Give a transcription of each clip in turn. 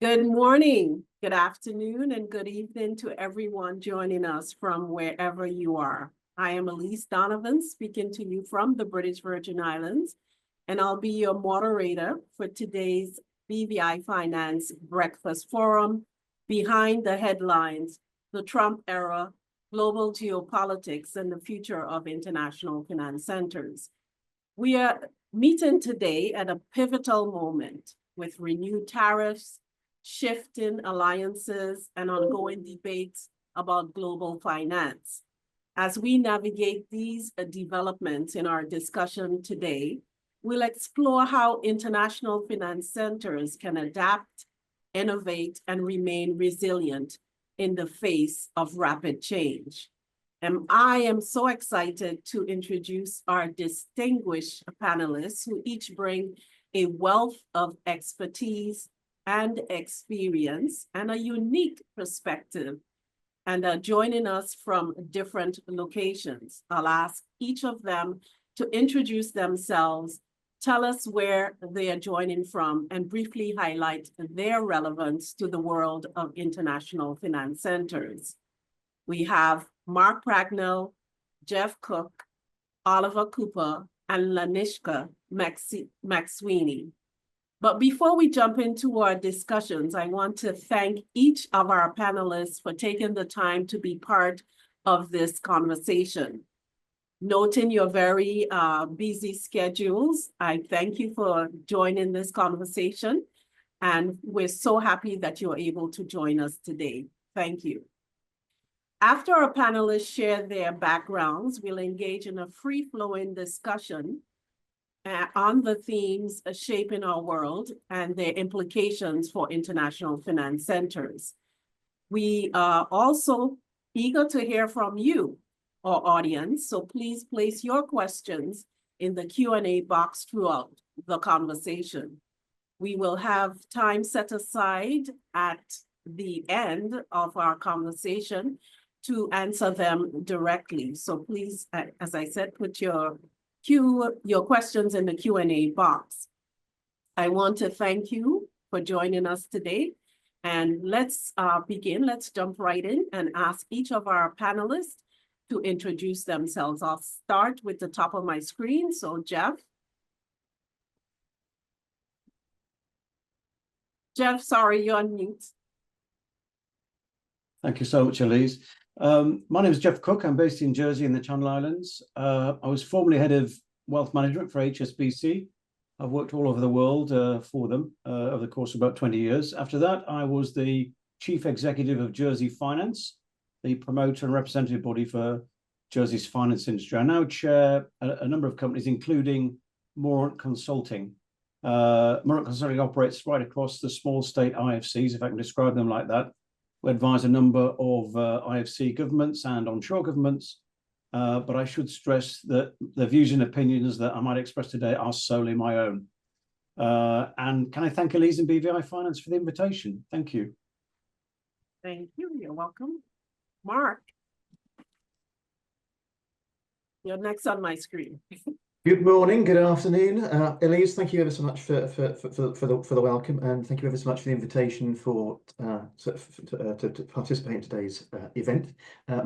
Good morning, good afternoon, and good evening to everyone joining us from wherever you are. I am Elise Donovan, speaking to you from the British Virgin Islands, and I'll be your moderator for today's BVI Finance Breakfast Forum, Behind the Headlines, the Trump Era, Global Geopolitics, and the Future of International Finance Centers. We are meeting today at a pivotal moment with renewed tariffs, shifting alliances, and ongoing debates about global finance. As we navigate these developments in our discussion today, we'll explore how international finance centers can adapt, innovate, and remain resilient in the face of rapid change. And I am so excited to introduce our distinguished panelists who each bring a wealth of expertise and experience and a unique perspective, and are joining us from different locations. I'll ask each of them to introduce themselves, tell us where they are joining from, and briefly highlight their relevance to the world of international finance centers. We have Mark Pragnell, Geoff Cook, Oliver Cooper, and Lanishka McSweeney. But before we jump into our discussions, I want to thank each of our panelists for taking the time to be part of this conversation. Noting your very busy schedules, I thank you for joining this conversation, and we're so happy that you're able to join us today. Thank you. After our panelists share their backgrounds, we'll engage in a free-flowing discussion on the themes shaping our world and their implications for international finance centers. We are also eager to hear from you, our audience, so please place your questions in the Q&A box throughout the conversation. We will have time set aside at the end of our conversation to answer them directly. So please, as I said, put your questions in the Q&A box. I want to thank you for joining us today. And let's begin. Let's jump right in and ask each of our panelists to introduce themselves. I'll start with the top of my screen. So Geoff. Geoff, sorry, you're on mute. Thank you so much, Elise. My name is Geoff Cook. I'm based in Jersey in the Channel Islands. I was formerly head of wealth management for HSBC. I've worked all over the world for them over the course of about 20 years. After that, I was the chief executive of Jersey Finance, the promoter and representative body for Jersey's finance industry. I now chair a number of companies, including Mourant Consulting. Mourant Consulting operates right across the small state IFCs, if I can describe them like that. We advise a number of IFC governments and onshore governments, but I should stress that the views and opinions that I might express today are solely my own. And can I thank Elise and BVI Finance for the invitation? Thank you. Thank you. You're welcome. Mark, you're next on my screen. Good morning, good afternoon. Elise, thank you ever so much for the welcome, and thank you ever so much for the invitation to participate in today's event.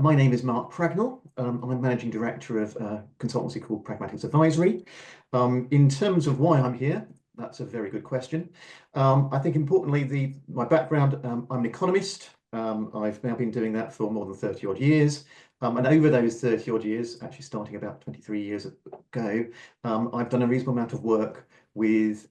My name is Mark Pragnell. I'm Managing Director of a consultancy called Pragmatics Advisory. In terms of why I'm here, that's a very good question. I think importantly, my background, I'm an economist. I've now been doing that for more than 30 odd years. And over those 30 odd years, actually starting about 23 years ago, I've done a reasonable amount of work with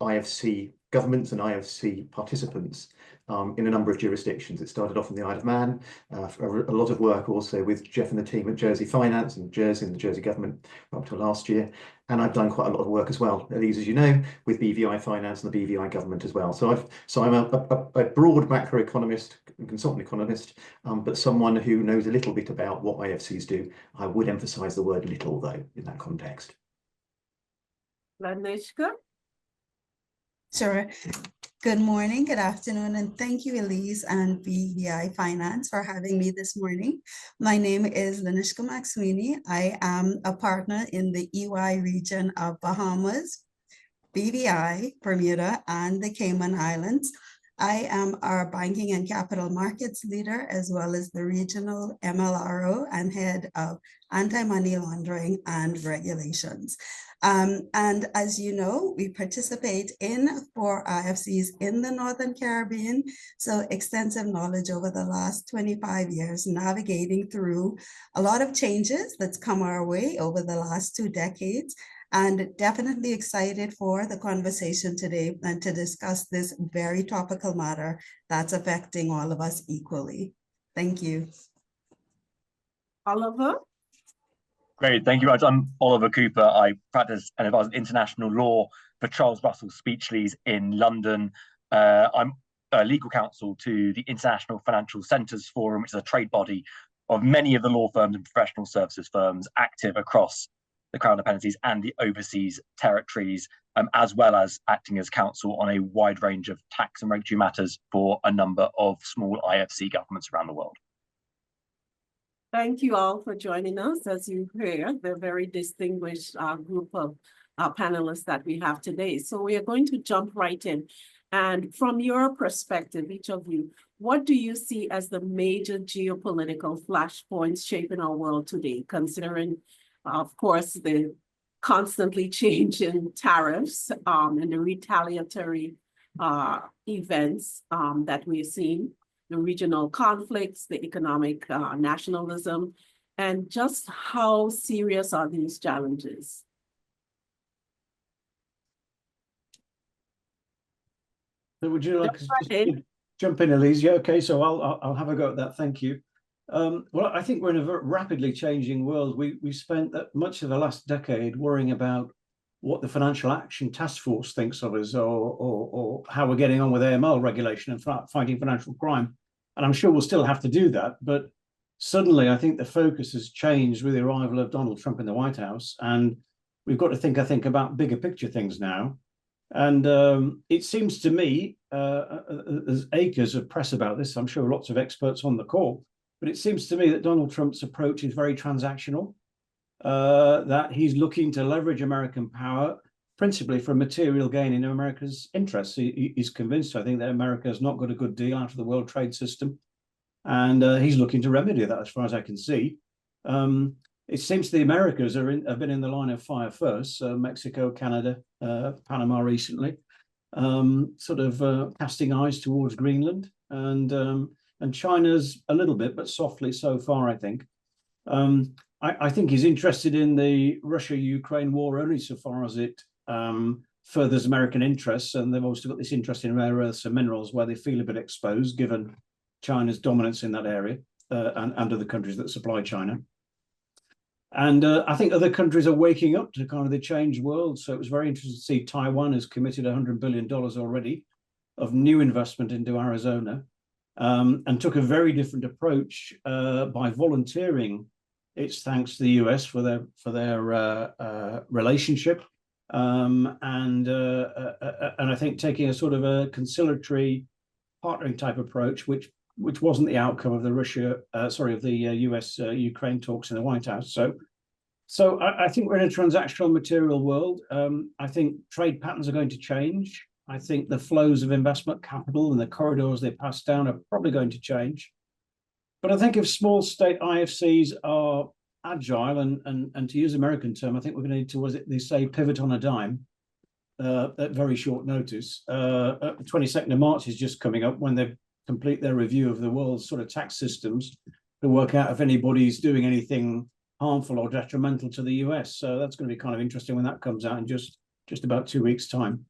IFC governments and IFC participants in a number of jurisdictions. It started off in the Isle of Man, a lot of work also with Geoff and the team at Jersey Finance and the Jersey government up till last year. And I've done quite a lot of work as well, Elise, as you know, with BVI Finance and the BVI government as well. So I'm a broad macroeconomist and consultant economist, but someone who knows a little bit about what IFCs do. I would emphasize the word little, though, in that context. Lanishka? Sure. Good morning, good afternoon, and thank you, Elise and BVI Finance for having me this morning. My name is Lanishka McSweeney. I am a partner in the EY region of Bahamas, BVI, Bermuda, and the Cayman Islands. I am our banking and capital markets leader, as well as the regional MLRO and head of anti-money laundering and regulations. And as you know, we participate in 4 IFCs in the Northern Caribbean. So extensive knowledge over the last 25 years, navigating through a lot of changes that's come our way over the last 2 decades. And definitely excited for the conversation today and to discuss this very topical matter that's affecting all of us equally. Thank you. Oliver? Great, thank you very much. I'm Oliver Cooper. I practice and advise international law for Charles Russell Speechlys in London. I'm legal counsel to the International Financial Centres Forum, which is a trade body of many of the law firms and professional services firms active across the Crown dependencies and the overseas territories, as well as acting as counsel on a wide range of tax and regulatory matters for a number of small IFC governments around the world. Thank you all for joining us. As you hear, the very distinguished group of panelists that we have today. So we are going to jump right in. And from your perspective, each of you, what do you see as the major geopolitical flashpoints shaping our world today, considering, of course, the constantly changing tariffs and the retaliatory events that we're seeing, the regional conflicts, the economic nationalism, and just how serious are these challenges? So would you like to jump in, Elise? Yeah, okay, so I'll have a go at that. Thank you. Well, I think we're in a very rapidly changing world. We spent much of the last decade worrying about what the Financial Action Task Force thinks of us, or how we're getting on with AML regulation and fighting financial crime. And I'm sure we'll still have to do that. But suddenly, I think the focus has changed with the arrival of Donald Trump in the White House. And we've got to think, I think, about bigger picture things now. And it seems to me, there's acres of press about this. I'm sure lots of experts on the call. But it seems to me that Donald Trump's approach is very transactional, that he's looking to leverage American power principally for material gain in America's interests. He's convinced, I think, that America has not got a good deal out of the world trade system. And he's looking to remedy that, as far as I can see. It seems the Americas have been in the line of fire first. So Mexico, Canada, Panama recently, sort of casting eyes towards Greenland. And China's a little bit, but softly so far, I think. I think he's interested in the Russia-Ukraine war only so far as it furthers American interests. And they've also got this interest in rare earths and minerals where they feel a bit exposed, given China's dominance in that area and other countries that supply China. And I think other countries are waking up to kind of the changed world. So it was very interesting to see Taiwan has committed $100 billion already of new investment into Arizona. And took a very different approach by volunteering its thanks to the US for their relationship, and I think taking a sort of a conciliatory partnering type approach, which wasn't the outcome of the US Ukraine talks in the White House. So I think we're in a transactional material world. I think trade patterns are going to change. I think the flows of investment capital and the corridors they pass down are probably going to change. But I think if small state IFCs are agile and to use American term, I think we're going to need to, as they say, pivot on a dime at very short notice. 22nd of March is just coming up when they complete their review of the world's sort of tax systems to work out if anybody's doing anything harmful or detrimental to the US. So that's going to be kind of interesting when that comes out in just about 2 weeks' time.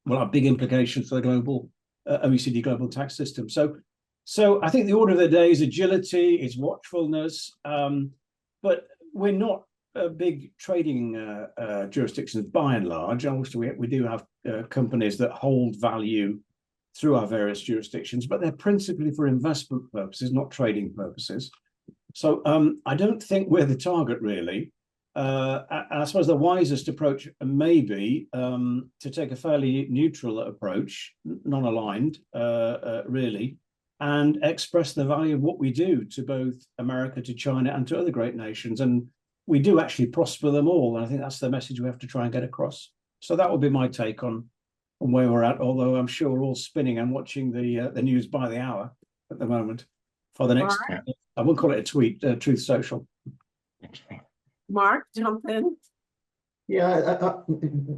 Will have big implications for the global OECD global tax system. So I think the order of the day is agility, is watchfulness, but we're not big trading jurisdictions by and large. Obviously, we do have companies that hold value through our various jurisdictions, but they're principally for investment purposes, not trading purposes. So I don't think we're the target, really. I suppose the wisest approach may be to take a fairly neutral approach, non-aligned, really, and express the value of what we do to both America, to China, and to other great nations. And we do actually prosper them all. And I think that's the message we have to try and get across. So that would be my take on on where we're at, although I'm sure we're all spinning and watching the news by the hour at the moment for the next, Mark? I won't call it a tweet, Truth Social. Mark, jump in. Yeah,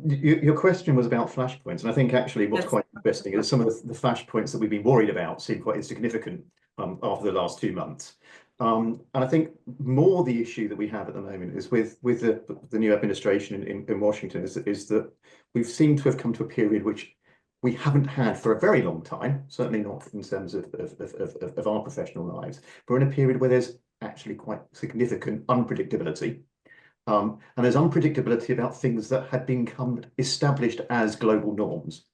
your question was about flashpoints, and I think actually what's Yes. quite interesting is some of the flashpoints that we've been worried about seem quite insignificant after the last 2 months. And I think more the issue that we have at the moment is with the new administration in Washington is that we've seemed to have come to a period which we haven't had for a very long time, certainly not in terms of our professional lives. But we're in a period where there's actually quite significant unpredictability. And there's unpredictability about things that had become established as global norms.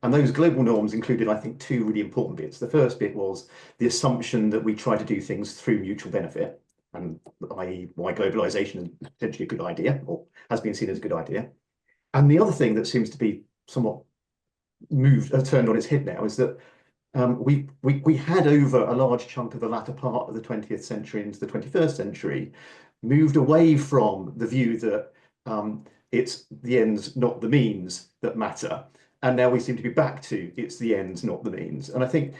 And those global norms included, I think, 2 really important bits. The first bit was the assumption that we try to do things through mutual benefit, and i.e. why globalization is potentially a good idea, or has been seen as a good idea. And the other thing that seems to be somewhat turned on its head now is that we had, over a large chunk of the latter part of the 20th century into the 21st century, moved away from the view that it's the ends, not the means, that matter. And now we seem to be back to it's the ends, not the means. And I think,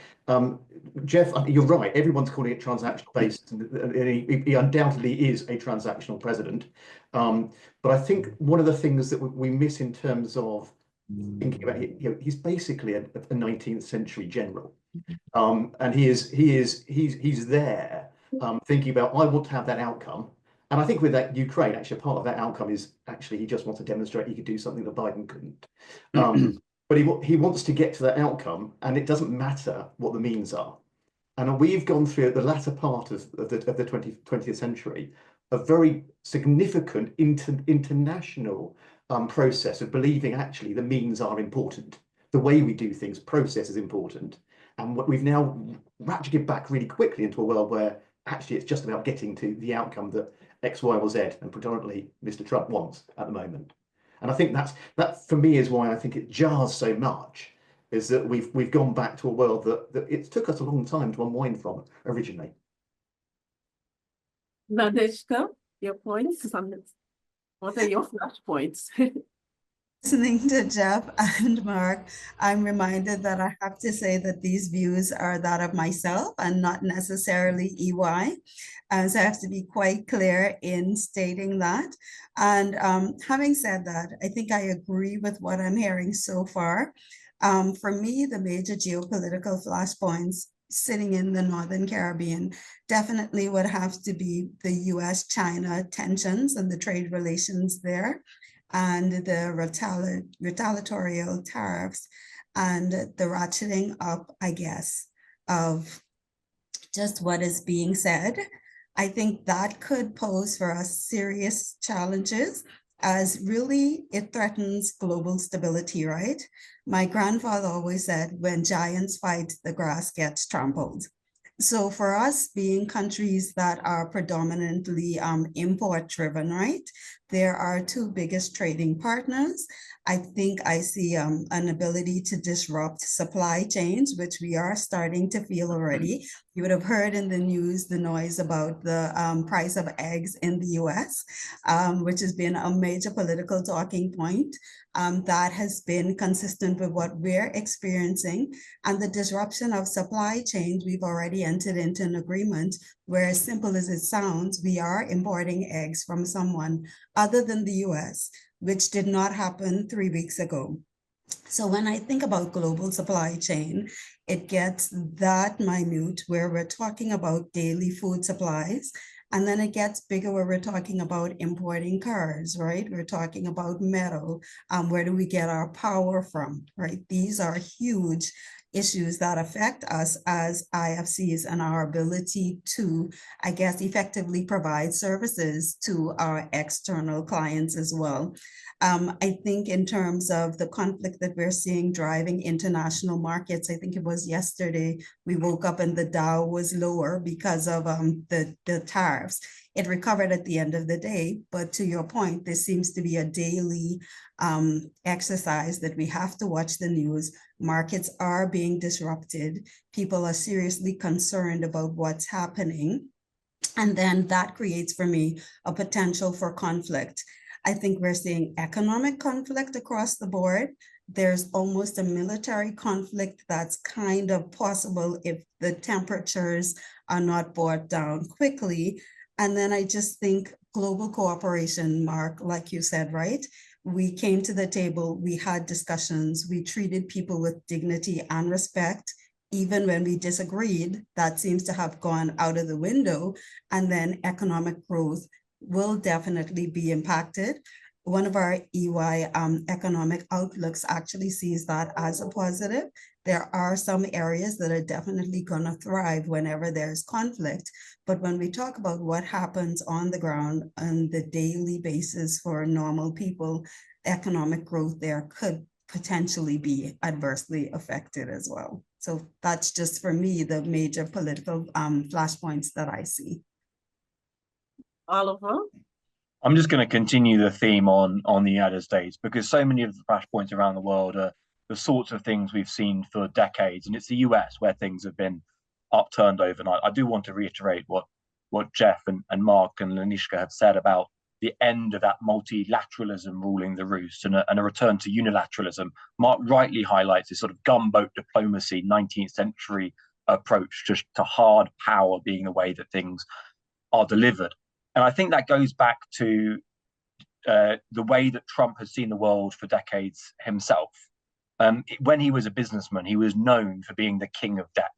Geoff, you're right, everyone's calling it transactional based, and he undoubtedly is a transactional president. But I think one of the things that we miss in terms of thinking about, he's basically a 19th century general. And he's there thinking about, I want to have that outcome. And I think with that Ukraine, actually, part of that outcome is actually he just wants to demonstrate he could do something that Biden couldn't. But he wants to get to that outcome, and it doesn't matter what the means are. And we've gone through the latter part of the 20th century a very significant international process of believing actually the means are important. The way we do things, process is important. And what we've now ratcheted back really quickly into a world where actually it's just about getting to the outcome that X, Y, or Z, and predominantly Mr. Trump wants at the moment. And I think that for me is why I think it jars so much, is that we've gone back to a world that it took us a long time to unwind from originally. Nadeshka, your points? What are your flashpoints? Listening to Geoff and Mark, I'm reminded that I have to say that these views are that of myself and not necessarily EY. So I have to be quite clear in stating that. And having said that, I think I agree with what I'm hearing so far. For me, the major geopolitical flashpoints sitting in the Northern Caribbean definitely would have to be the US-China tensions and the trade relations there, and the retaliatory tariffs, and the ratcheting up, I guess, of just what is being said. I think that could pose for us serious challenges, as really it threatens global stability, right? My grandfather always said, when giants fight, the grass gets trampled. So for us, being countries that are predominantly import driven, right? There are 2 biggest trading partners. I think I see an ability to disrupt supply chains, which we are starting to feel already. You would have heard in the news the noise about the price of eggs in the US, which has been a major political talking point. That has been consistent with what we're experiencing, and the disruption of supply chains. We've already entered into an agreement where, as simple as it sounds, we are importing eggs from someone other than the US, which did not happen 3 weeks ago. So when I think about global supply chain, it gets that minute where we're talking about daily food supplies. And then it gets bigger where we're talking about importing cars, right? We're talking about metal. Where do we get our power from, right? These are huge issues that affect us as IFCs and our ability to, I guess, effectively provide services to our external clients as well. I think in terms of the conflict that we're seeing driving international markets, I think it was yesterday, we woke up and the Dow was lower because of the tariffs. It recovered at the end of the day, but to your point, this seems to be a daily exercise that we have to watch the news. Markets are being disrupted. People are seriously concerned about what's happening. And then that creates for me a potential for conflict. I think we're seeing economic conflict across the board. there's almost a military conflict that's kind of possible if the temperatures are not brought down quickly. And then I just think global cooperation, Mark, like you said, right? We came to the table, we had discussions, we treated people with dignity and respect. Even when we disagreed, that seems to have gone out of the window. And then economic growth will definitely be impacted. One of our EY economic outlooks actually sees that as a positive. There are some areas that are definitely going to thrive whenever there's conflict. But when we talk about what happens on the ground on the daily basis for normal people, economic growth there could potentially be adversely affected as well. So that's just for me, the major political flashpoints that I see. Oliver? I'm just going to continue the theme on the United States, because so many of the flashpoints around the world are the sorts of things we've seen for decades, and it's the US where things have been upturned overnight. I do want to reiterate what Geoff and Mark and Lanishka have said about the end of that multilateralism ruling the roost and a return to unilateralism. Mark rightly highlights this sort of gunboat diplomacy, 19th century approach to hard power being the way that things are delivered. And I think that goes back to the way that Trump has seen the world for decades himself. When he was a businessman, he was known for being the king of debt.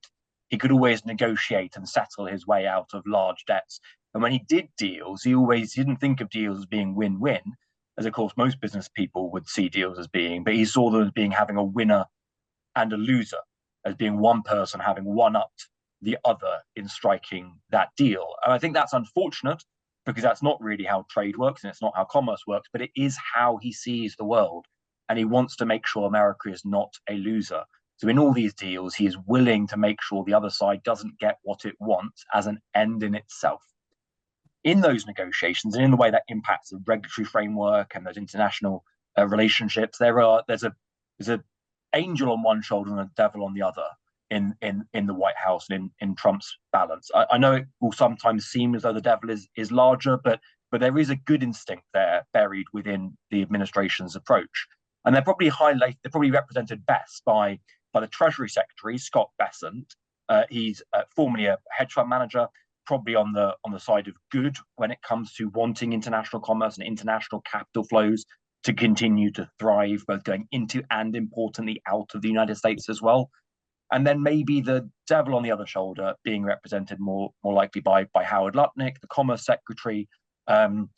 He could always negotiate and settle his way out of large debts. And when he did deals, he always didn't think of deals as being win-win, as of course most business people would see deals as being, but he saw them as being having a winner and a loser, as being one person having one-upped the other in striking that deal. And I think that's unfortunate, because that's not really how trade works and it's not how commerce works, but it is how he sees the world. And he wants to make sure America is not a loser. So in all these deals, he is willing to make sure the other side doesn't get what it wants as an end in itself. In those negotiations and in the way that impacts the regulatory framework and those international relationships, there's an angel on one shoulder and a devil on the other in the White House and in Trump's balance. I know it will sometimes seem as though the devil is larger, but there is a good instinct there buried within the administration's approach. And they're probably represented best by the Treasury Secretary, Scott Bessent. He's formerly a hedge fund manager, probably on the side of good when it comes to wanting international commerce and international capital flows to continue to thrive, both going into and importantly out of the United States as well. And then maybe the devil on the other shoulder being represented more likely by Howard Lutnick, the Commerce Secretary, former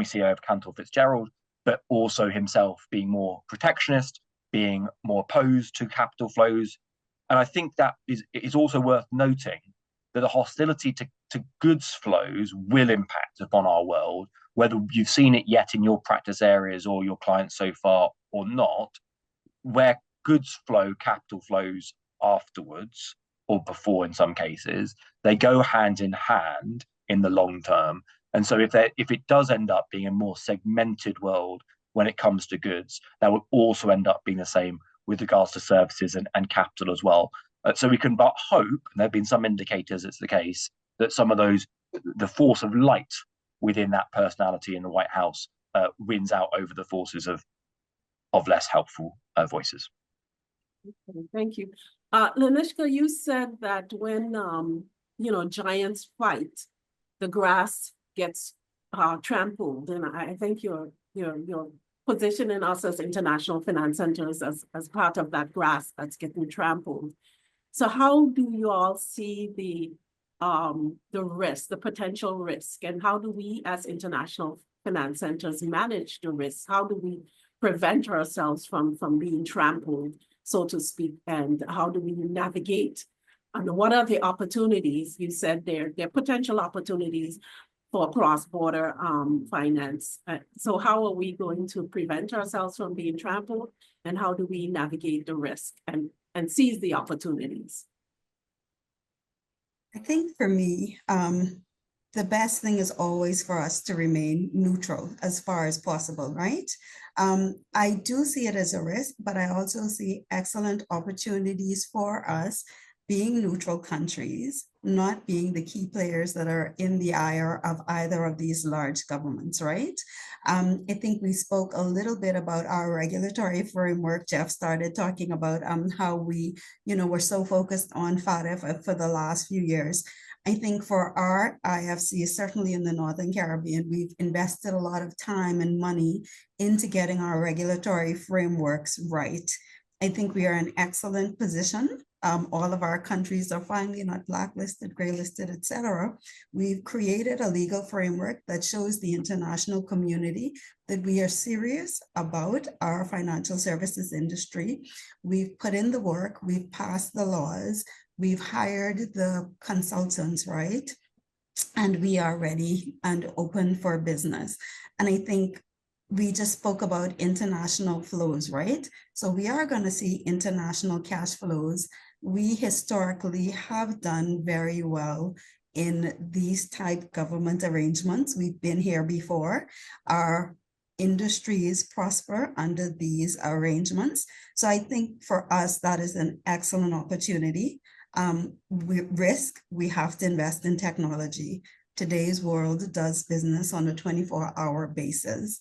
CEO of Cantor Fitzgerald, but also himself being more protectionist, being more opposed to capital flows. And I think that is also worth noting that the hostility to goods flows will impact upon our world, whether you've seen it yet in your practice areas or your clients so far or not, where goods flow, capital flows afterwards or before in some cases, they go hand in hand in the long term. And so if it does end up being a more segmented world when it comes to goods, that will also end up being the same with regards to services and capital as well. So we can but hope, and there have been some indicators it's the case, that some of the force of light within that personality in the White House wins out over the forces of less helpful voices. Okay, thank you. Lanishka, you said that when giants fight, the grass gets trampled, and I think you're positioning us as international finance centers as part of that grass that's getting trampled. So how do you all see the risk, the potential risk, and how do we as international finance centers manage the risk? How do we prevent ourselves from being trampled, so to speak, and how do we navigate? And what are the opportunities? You said there are potential opportunities for cross-border finance. So how are we going to prevent ourselves from being trampled, and how do we navigate the risk and seize the opportunities? I think for me, the best thing is always for us to remain neutral as far as possible, right? I do see it as a risk, but I also see excellent opportunities for us being neutral countries, not being the key players that are in the ire of either of these large governments, right? I think we spoke a little bit about our regulatory framework. Geoff started talking about how we, were so focused on FATF for the last few years. I think for our IFCs, certainly in the Northern Caribbean, we've invested a lot of time and money into getting our regulatory frameworks right. I think we are in excellent position. All of our countries are finally not blacklisted, graylisted, etc. We've created a legal framework that shows the international community that we are serious about our financial services industry. We've put in the work, we've passed the laws, we've hired the consultants, right? And we are ready and open for business. And I think we just spoke about international flows, right? So we are going to see international cash flows. We historically have done very well in these type government arrangements. We've been here before. Our industries prosper under these arrangements. So I think for us, that is an excellent opportunity. We have to invest in technology. Today's world does business on a 24-hour basis.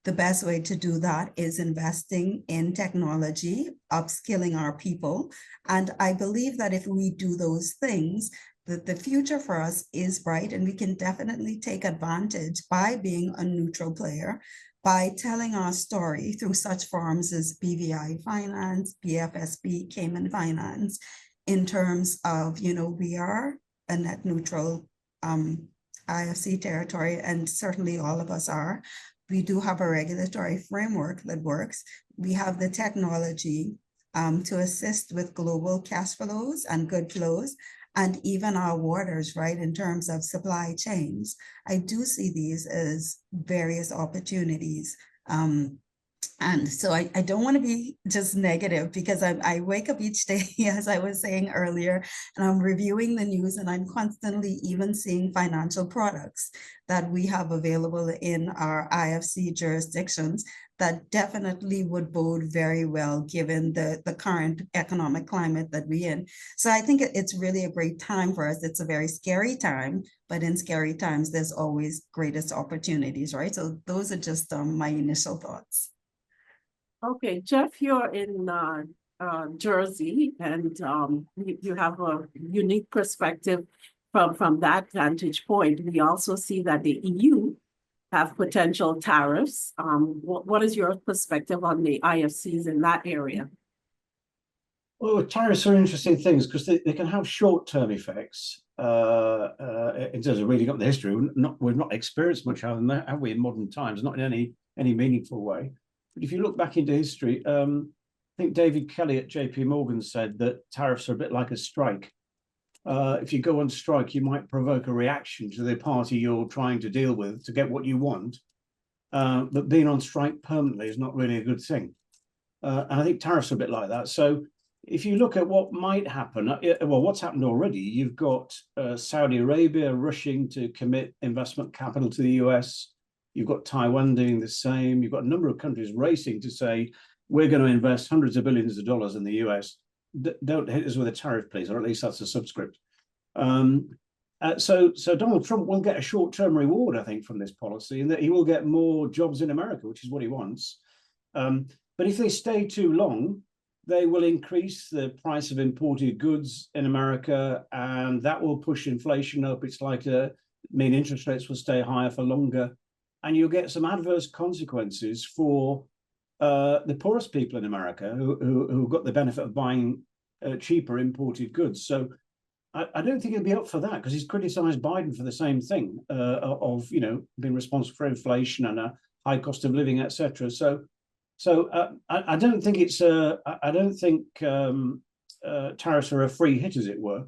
The best way to do that is investing in technology, upskilling our people. And I believe that if we do those things, that the future for us is bright, and we can definitely take advantage by being a neutral player, by telling our story through such forms as BVI Finance, BFSB, Cayman Finance, in terms of, we are a net neutral IFC territory, and certainly all of us are. We do have a regulatory framework that works. We have the technology to assist with global cash flows and good flows, and even our waters, right, in terms of supply chains. I do see these as various opportunities. And so I don't want to be just negative, because I wake up each day, as I was saying earlier, and I'm reviewing the news, and I'm constantly even seeing financial products that we have available in our IFC jurisdictions that definitely would bode very well given the current economic climate that we're in. So I think it's really a great time for us. It's a very scary time, but in scary times, there's always greatest opportunities, right? So those are just my initial thoughts. Okay, Geoff, you're in Jersey, and you have a unique perspective from that vantage point. We also see that the EU have potential tariffs. What is your perspective on the IFCs in that area? Well, tariffs are interesting things because they can have short-term effects in terms of reading up the history. We've not experienced much of that, have we, in modern times? Not in any meaningful way. But if you look back into history, I think David Kelly at JP Morgan said that tariffs are a bit like a strike. If you go on strike, you might provoke a reaction to the party you're trying to deal with to get what you want. But being on strike permanently is not really a good thing. And I think tariffs are a bit like that. So if you look at what might happen, well, what's happened already, you've got Saudi Arabia rushing to commit investment capital to the US. You've got Taiwan doing the same. You've got a number of countries racing to say, we're going to invest hundreds of billions of dollars in the US. Don't hit us with a tariff, please, or at least that's a subscript. So Donald Trump will get a short-term reward, I think, from this policy, and that he will get more jobs in America, which is what he wants. But if they stay too long, they will increase the price of imported goods in America, and that will push inflation up. It's like mean interest rates will stay higher for longer. And you'll get some adverse consequences for the poorest people in America who got the benefit of buying cheaper imported goods. So I don't think he'll be up for that, because he's criticized Biden for the same thing of being responsible for inflation and a high cost of living, etc. So I don't think it's I don't think tariffs are a free hit, as it were.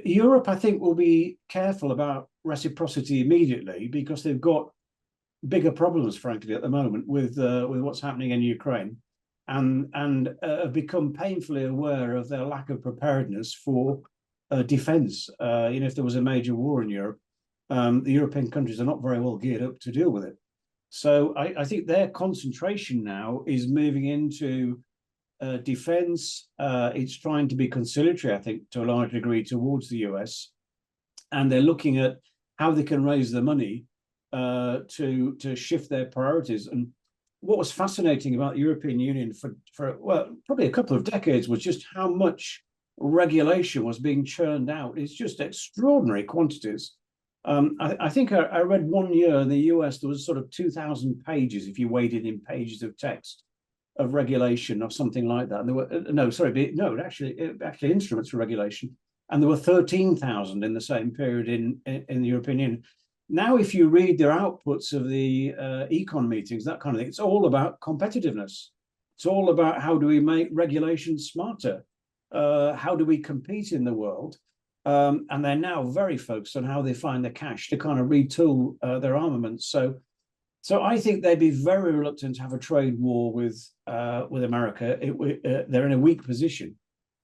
Europe, I think, will be careful about reciprocity immediately, because they've got bigger problems, frankly, at the moment with what's happening in Ukraine, and have become painfully aware of their lack of preparedness for defense. If there was a major war in Europe, the European countries are not very well geared up to deal with it. So I think their concentration now is moving into defense. It's trying to be conciliatory, I think, to a large degree towards the US. And they're looking at how they can raise the money to shift their priorities. And what was fascinating about the European Union for well, probably a couple of decades was just how much regulation was being churned out. It's just extraordinary quantities. I think I read one year in the US, there was sort of 2,000 pages, if you weighed it in pages of text, of regulation or something like that. And there were, actually instruments for regulation. And there were 13,000 in the same period in the European Union. Now, if you read their outputs of the econ meetings, that kind of thing, it's all about competitiveness. It's all about how do we make regulations smarter? How do we compete in the world? And they're now very focused on how they find the cash to kind of retool their armaments. So I think they'd be very reluctant to have a trade war with America. They're in a weak position.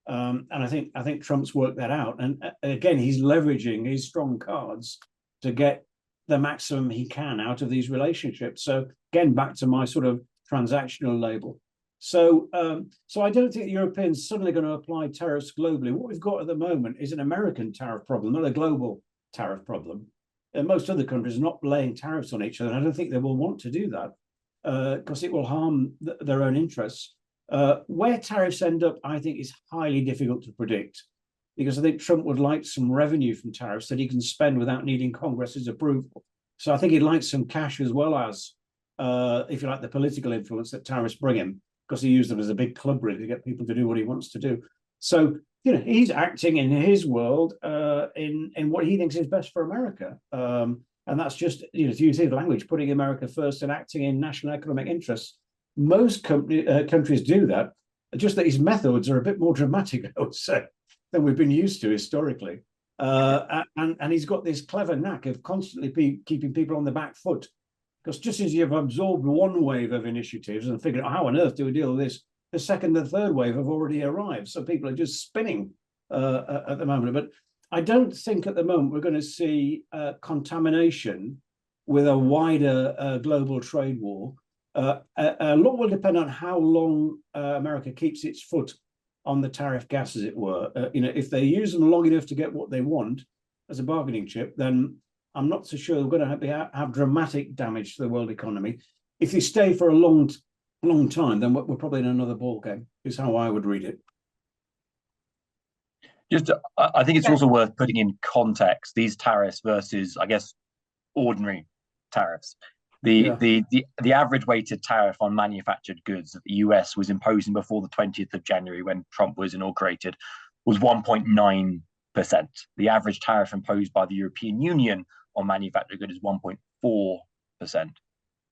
And I think Trump's worked that out. And again, he's leveraging his strong cards to get the maximum he can out of these relationships. So again, back to my sort of transactional label. So I don't think the Europeans suddenly going to apply tariffs globally. What we've got at the moment is an American tariff problem, not a global tariff problem. And most other countries are not laying tariffs on each other. And I don't think they will want to do that because it will harm their own interests. Where tariffs end up, I think, is highly difficult to predict, because I think Trump would like some revenue from tariffs that he can spend without needing Congress's approval. So I think he'd like some cash as well as, if you like, the political influence that tariffs bring him, because he used them as a big club really to get people to do what he wants to do. So, he's acting in his world in what he thinks is best for America. And that's just, to use his language, putting America first and acting in national economic interests. Most countries do that, just that his methods are a bit more dramatic, I would say, than we've been used to historically. And he's got this clever knack of constantly keeping people on the back foot. Because just as you've absorbed one wave of initiatives and figured out how on earth do we deal with this, the second and third wave have already arrived. So people are just spinning at the moment. But I don't think at the moment we're going to see contamination with a wider global trade war. A lot will depend on how long America keeps its foot on the tariff gas, as it were. If they use them long enough to get what they want as a bargaining chip, then I'm not so sure we're going to have dramatic damage to the world economy. If they stay for a long time, then we're probably in another ballgame, is how I would read it. I think it's also worth putting in context these tariffs versus, I guess, ordinary tariffs. The average weighted tariff on manufactured goods that the US was imposing before the 20th of January, when Trump was inaugurated, was 1.9%. The average tariff imposed by the European Union on manufactured goods is 1.4%.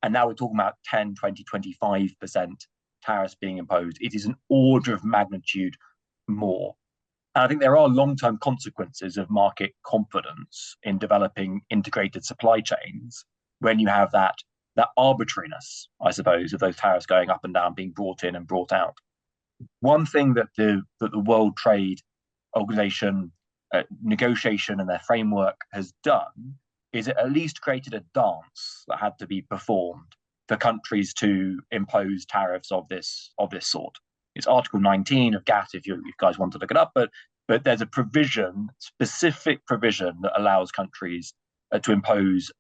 And now we're talking about 10, 20, 25% tariffs being imposed. It is an order of magnitude more. And I think there are long-term consequences of market confidence in developing integrated supply chains when you have that arbitrariness, I suppose, of those tariffs going up and down, being brought in and brought out. One thing that the World Trade Organization negotiation and their framework has done is it at least created a dance that had to be performed for countries to impose tariffs of this sort. It's Article 19 of GATT, if you guys want to look it up, but there's a specific provision that allows countries to impose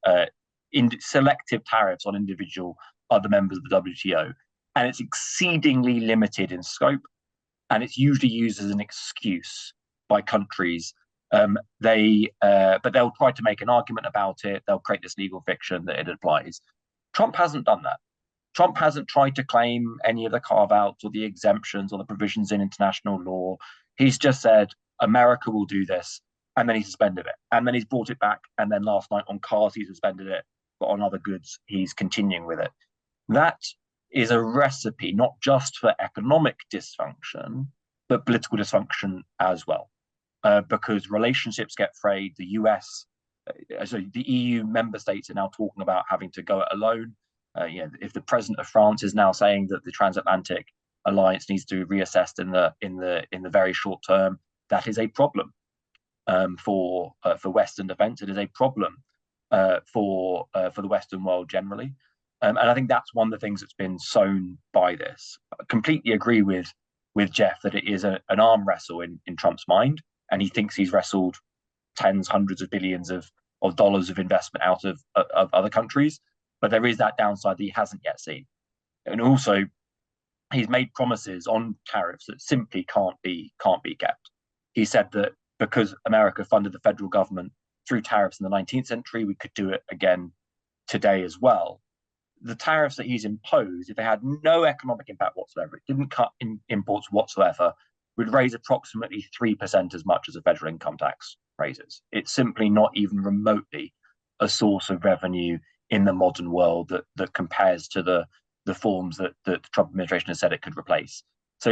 selective tariffs on individual other members of the WTO. And it's exceedingly limited in scope, and it's usually used as an excuse by countries. But they'll try to make an argument about it. They'll create this legal fiction that it applies. Trump hasn't done that. Trump hasn't tried to claim any of the carve-outs or the exemptions or the provisions in international law. He's just said, America will do this, and then he suspended it. And then he's brought it back, and then last night on cars he suspended it, but on other goods he's continuing with it. That is a recipe not just for economic dysfunction, but political dysfunction as well. Because relationships get frayed. The EU member states are now talking about having to go it alone. If the president of France is now saying that the transatlantic alliance needs to be reassessed in the very short term, that is a problem for Western defence. It is a problem for the Western world generally, and I think that's one of the things that's been sown by this. I completely agree with with Geoff that it is an arm wrestle in Trump's mind, and he thinks he's wrestled tens, hundreds of billions of dollars of investment out of other countries. But there is that downside that he hasn't yet seen. And also, he's made promises on tariffs that simply can't be kept. He said that because America funded the federal government through tariffs in the 19th century, we could do it again today as well. The tariffs that he's imposed, if they had no economic impact whatsoever, it didn't cut in imports whatsoever, would raise approximately 3% as much as a federal income tax raises. It's simply not even remotely a source of revenue in the modern world that compares to the forms that the Trump administration has said it could replace. So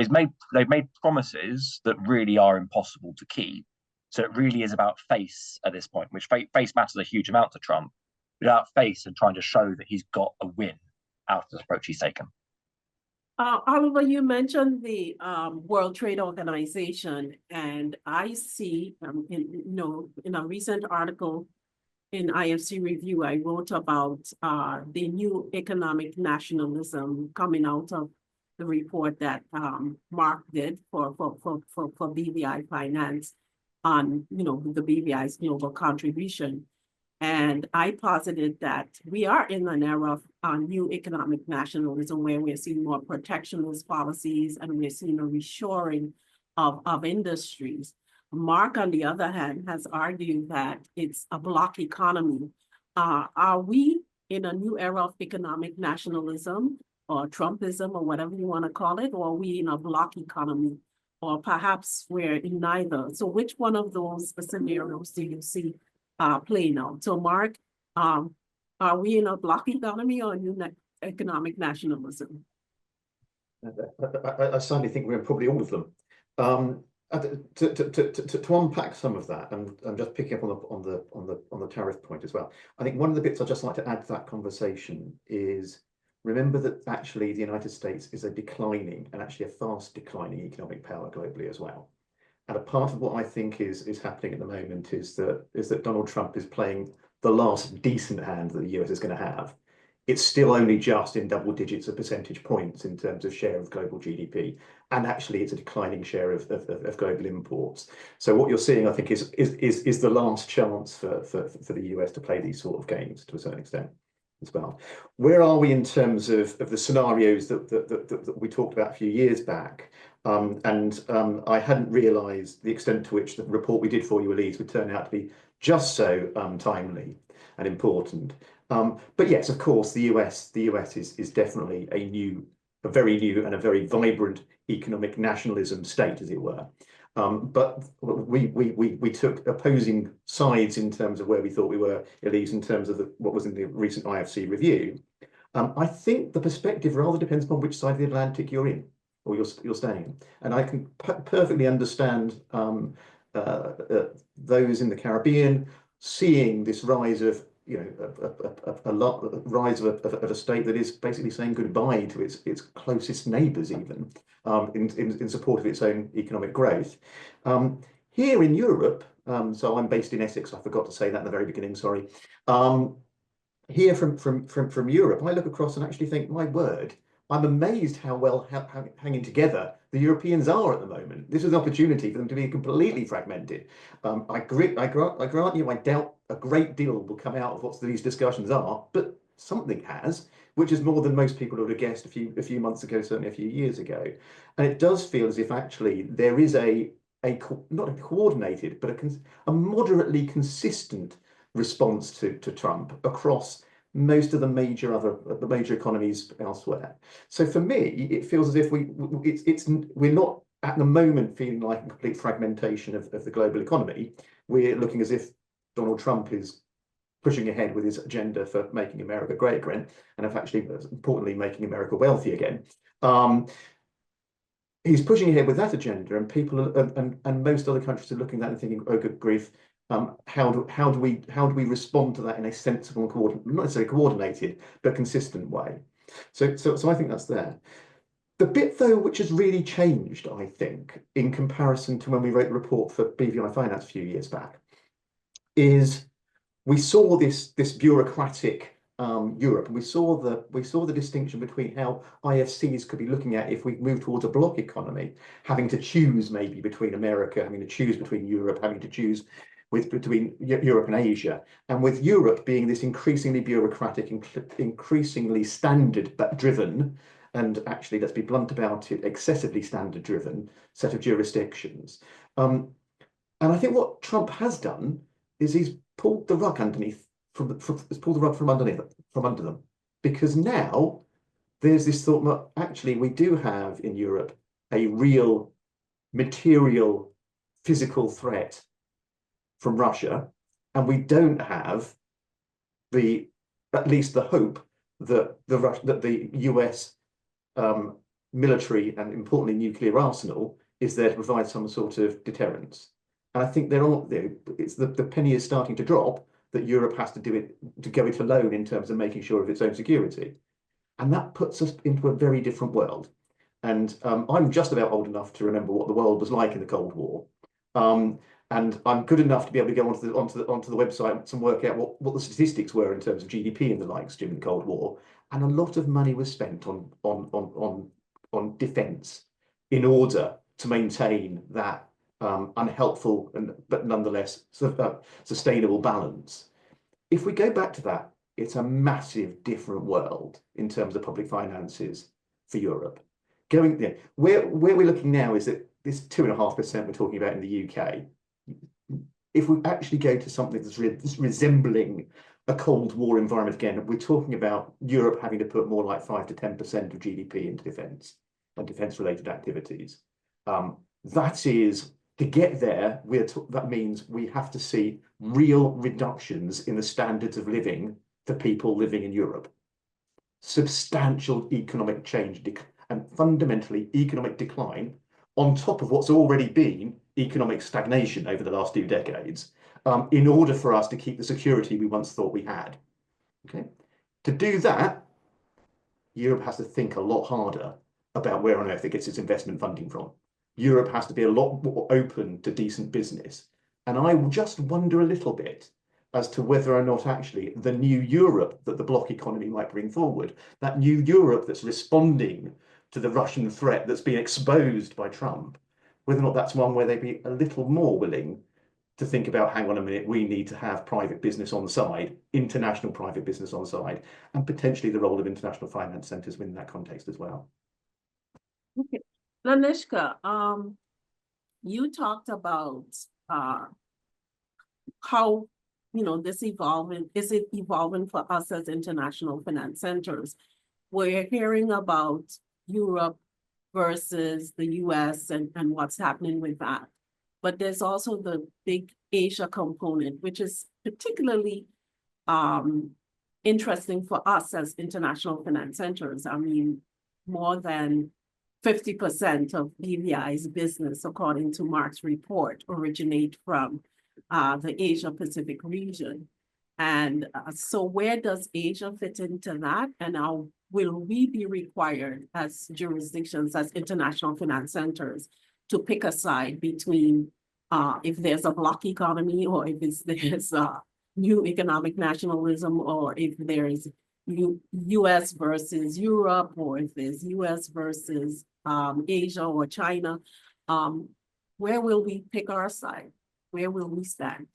they've made promises that really are impossible to keep. So it really is about face at this point, which face matters a huge amount to Trump, without face and trying to show that he's got a win out of the approach he's taken. Oliver, you mentioned the World Trade Organization, and I see in a recent article in IFC Review, I wrote about the new economic nationalism coming out of the report that Mark did for BVI Finance on the BVI's global contribution. And I posited that we are in an era of new economic nationalism where we're seeing more protectionist policies and we're seeing a reshoring of industries. Mark, on the other hand, has argued that it's a block economy. Are we in a new era of economic nationalism or Trumpism or whatever you want to call it, or are we in a block economy? Or perhaps we're in neither. So which one of those scenarios do you see playing out? So Mark, are we in a block economy or a new economic nationalism? I certainly think we're in probably all of them. To unpack some of that, and I'm just picking up on the tariff point as well. I think one of the bits I'd just like to add to that conversation is remember that actually the United States is a declining and actually a fast declining economic power globally as well. And a part of what I think is happening at the moment is that Donald Trump is playing the last decent hand that the US is going to have. It's still only just in double digits of percentage points in terms of share of global GDP. And actually it's a declining share of global imports. So what you're seeing, I think, is the last chance for the US to play these sort of games to a certain extent as well. Where are we in terms of the scenarios that we talked about a few years back? I hadn't realised the extent to which the report we did for you, Elise, would turn out to be just so timely and important. But yes, of course, the US is definitely a very new and a very vibrant economic nationalism state, as it were. But we took opposing sides in terms of where we thought we were, Elise, in terms of what was in the recent IFC review. I think the perspective rather depends upon which side of the Atlantic you're in, or you're staying in. And I can perfectly understand those in the Caribbean seeing this rise of rise of a state that is basically saying goodbye to its closest neighbours, even in support of its own economic growth. Here in Europe, so I'm based in Essex. I forgot to say that in the very beginning. Sorry. Here from Europe, I look across and actually think, my word, I'm amazed how well hanging together the Europeans are at the moment. This is an opportunity for them to be completely fragmented. I grant you, I doubt a great deal will come out of what these discussions are, but something has, which is more than most people would have guessed a few months ago, certainly a few years ago. And it does feel as if actually there is not a coordinated, but a moderately consistent response to Trump across most of the major economies elsewhere. So for me, it feels as if we're not at the moment feeling like a complete fragmentation of the global economy. We're looking as if Donald Trump is pushing ahead with his agenda for making America great again, and actually, importantly, making America wealthy again. He's pushing ahead with that agenda, and people and most other countries are looking at that and thinking, "Oh, good grief! How do we respond to that in a sensible and not necessarily coordinated, but consistent way?" So I think that's there. The bit though which has really changed, I think, in comparison to when we wrote the report for BVI Finance a few years back, is we saw this bureaucratic Europe, and we saw the distinction between how IFCs could be looking at if we move towards a block economy, having to choose maybe between America, having to choose between Europe, having to choose between Europe and Asia, and with Europe being this increasingly bureaucratic, increasingly standard driven, and actually, let's be blunt about it, excessively standard driven set of jurisdictions. And I think what Trump has done is he's pulled the rug underneath from under them, because now there's this thought that actually we do have in Europe a real material physical threat from Russia, and we don't have at least the hope that the US military and importantly nuclear arsenal is there to provide some sort of deterrence. And I think it's the penny is starting to drop that Europe has to do it, to go it alone in terms of making sure of its own security. And that puts us into a very different world. And I'm just about old enough to remember what the world was like in the Cold War. And I'm good enough to be able to go onto the website and work out what the statistics were in terms of GDP and the likes during the Cold War. And a lot of money was spent on defence in order to maintain that unhelpful but nonetheless sustainable balance. If we go back to that, it's a massive different world in terms of public finances for Europe. Where we're looking now is that this 2.5% we're talking about in the UK. If we actually go to something that's resembling a Cold War environment again, we're talking about Europe having to put more like 5 to 10% of GDP into defence and defence-related activities. That is, to get there, that means we have to see real reductions in the standards of living for people living in Europe. Substantial economic change and fundamentally economic decline on top of what's already been economic stagnation over the last 2 decades, in order for us to keep the security we once thought we had. Okay, to do that, Europe has to think a lot harder about where on earth it gets its investment funding from. Europe has to be a lot more open to decent business. And I just wonder a little bit as to whether or not actually the new Europe that the bloc economy might bring forward, that new Europe that's responding to the Russian threat that's been exposed by Trump, whether or not that's one where they'd be a little more willing to think about, hang on a minute, we need to have private business on the side, international private business on the side, and potentially the role of international finance centres within that context as well. Okay. Lanishka, you talked about how, this is it evolving for us as international finance centers? We're hearing about Europe versus the US and what's happening with that. But there's also the big Asia component, which is particularly interesting for us as international finance centers. I mean, more than 50% of BVI's business, according to Mark's report, originate from the Asia Pacific region. And so where does Asia fit into that? And how will we be required as jurisdictions, as international finance centers, to pick a side between if there's a block economy, or if there's new economic nationalism, or if there's US versus Europe, or if there's US versus Asia or China? Where will we pick our side? Where will we stand?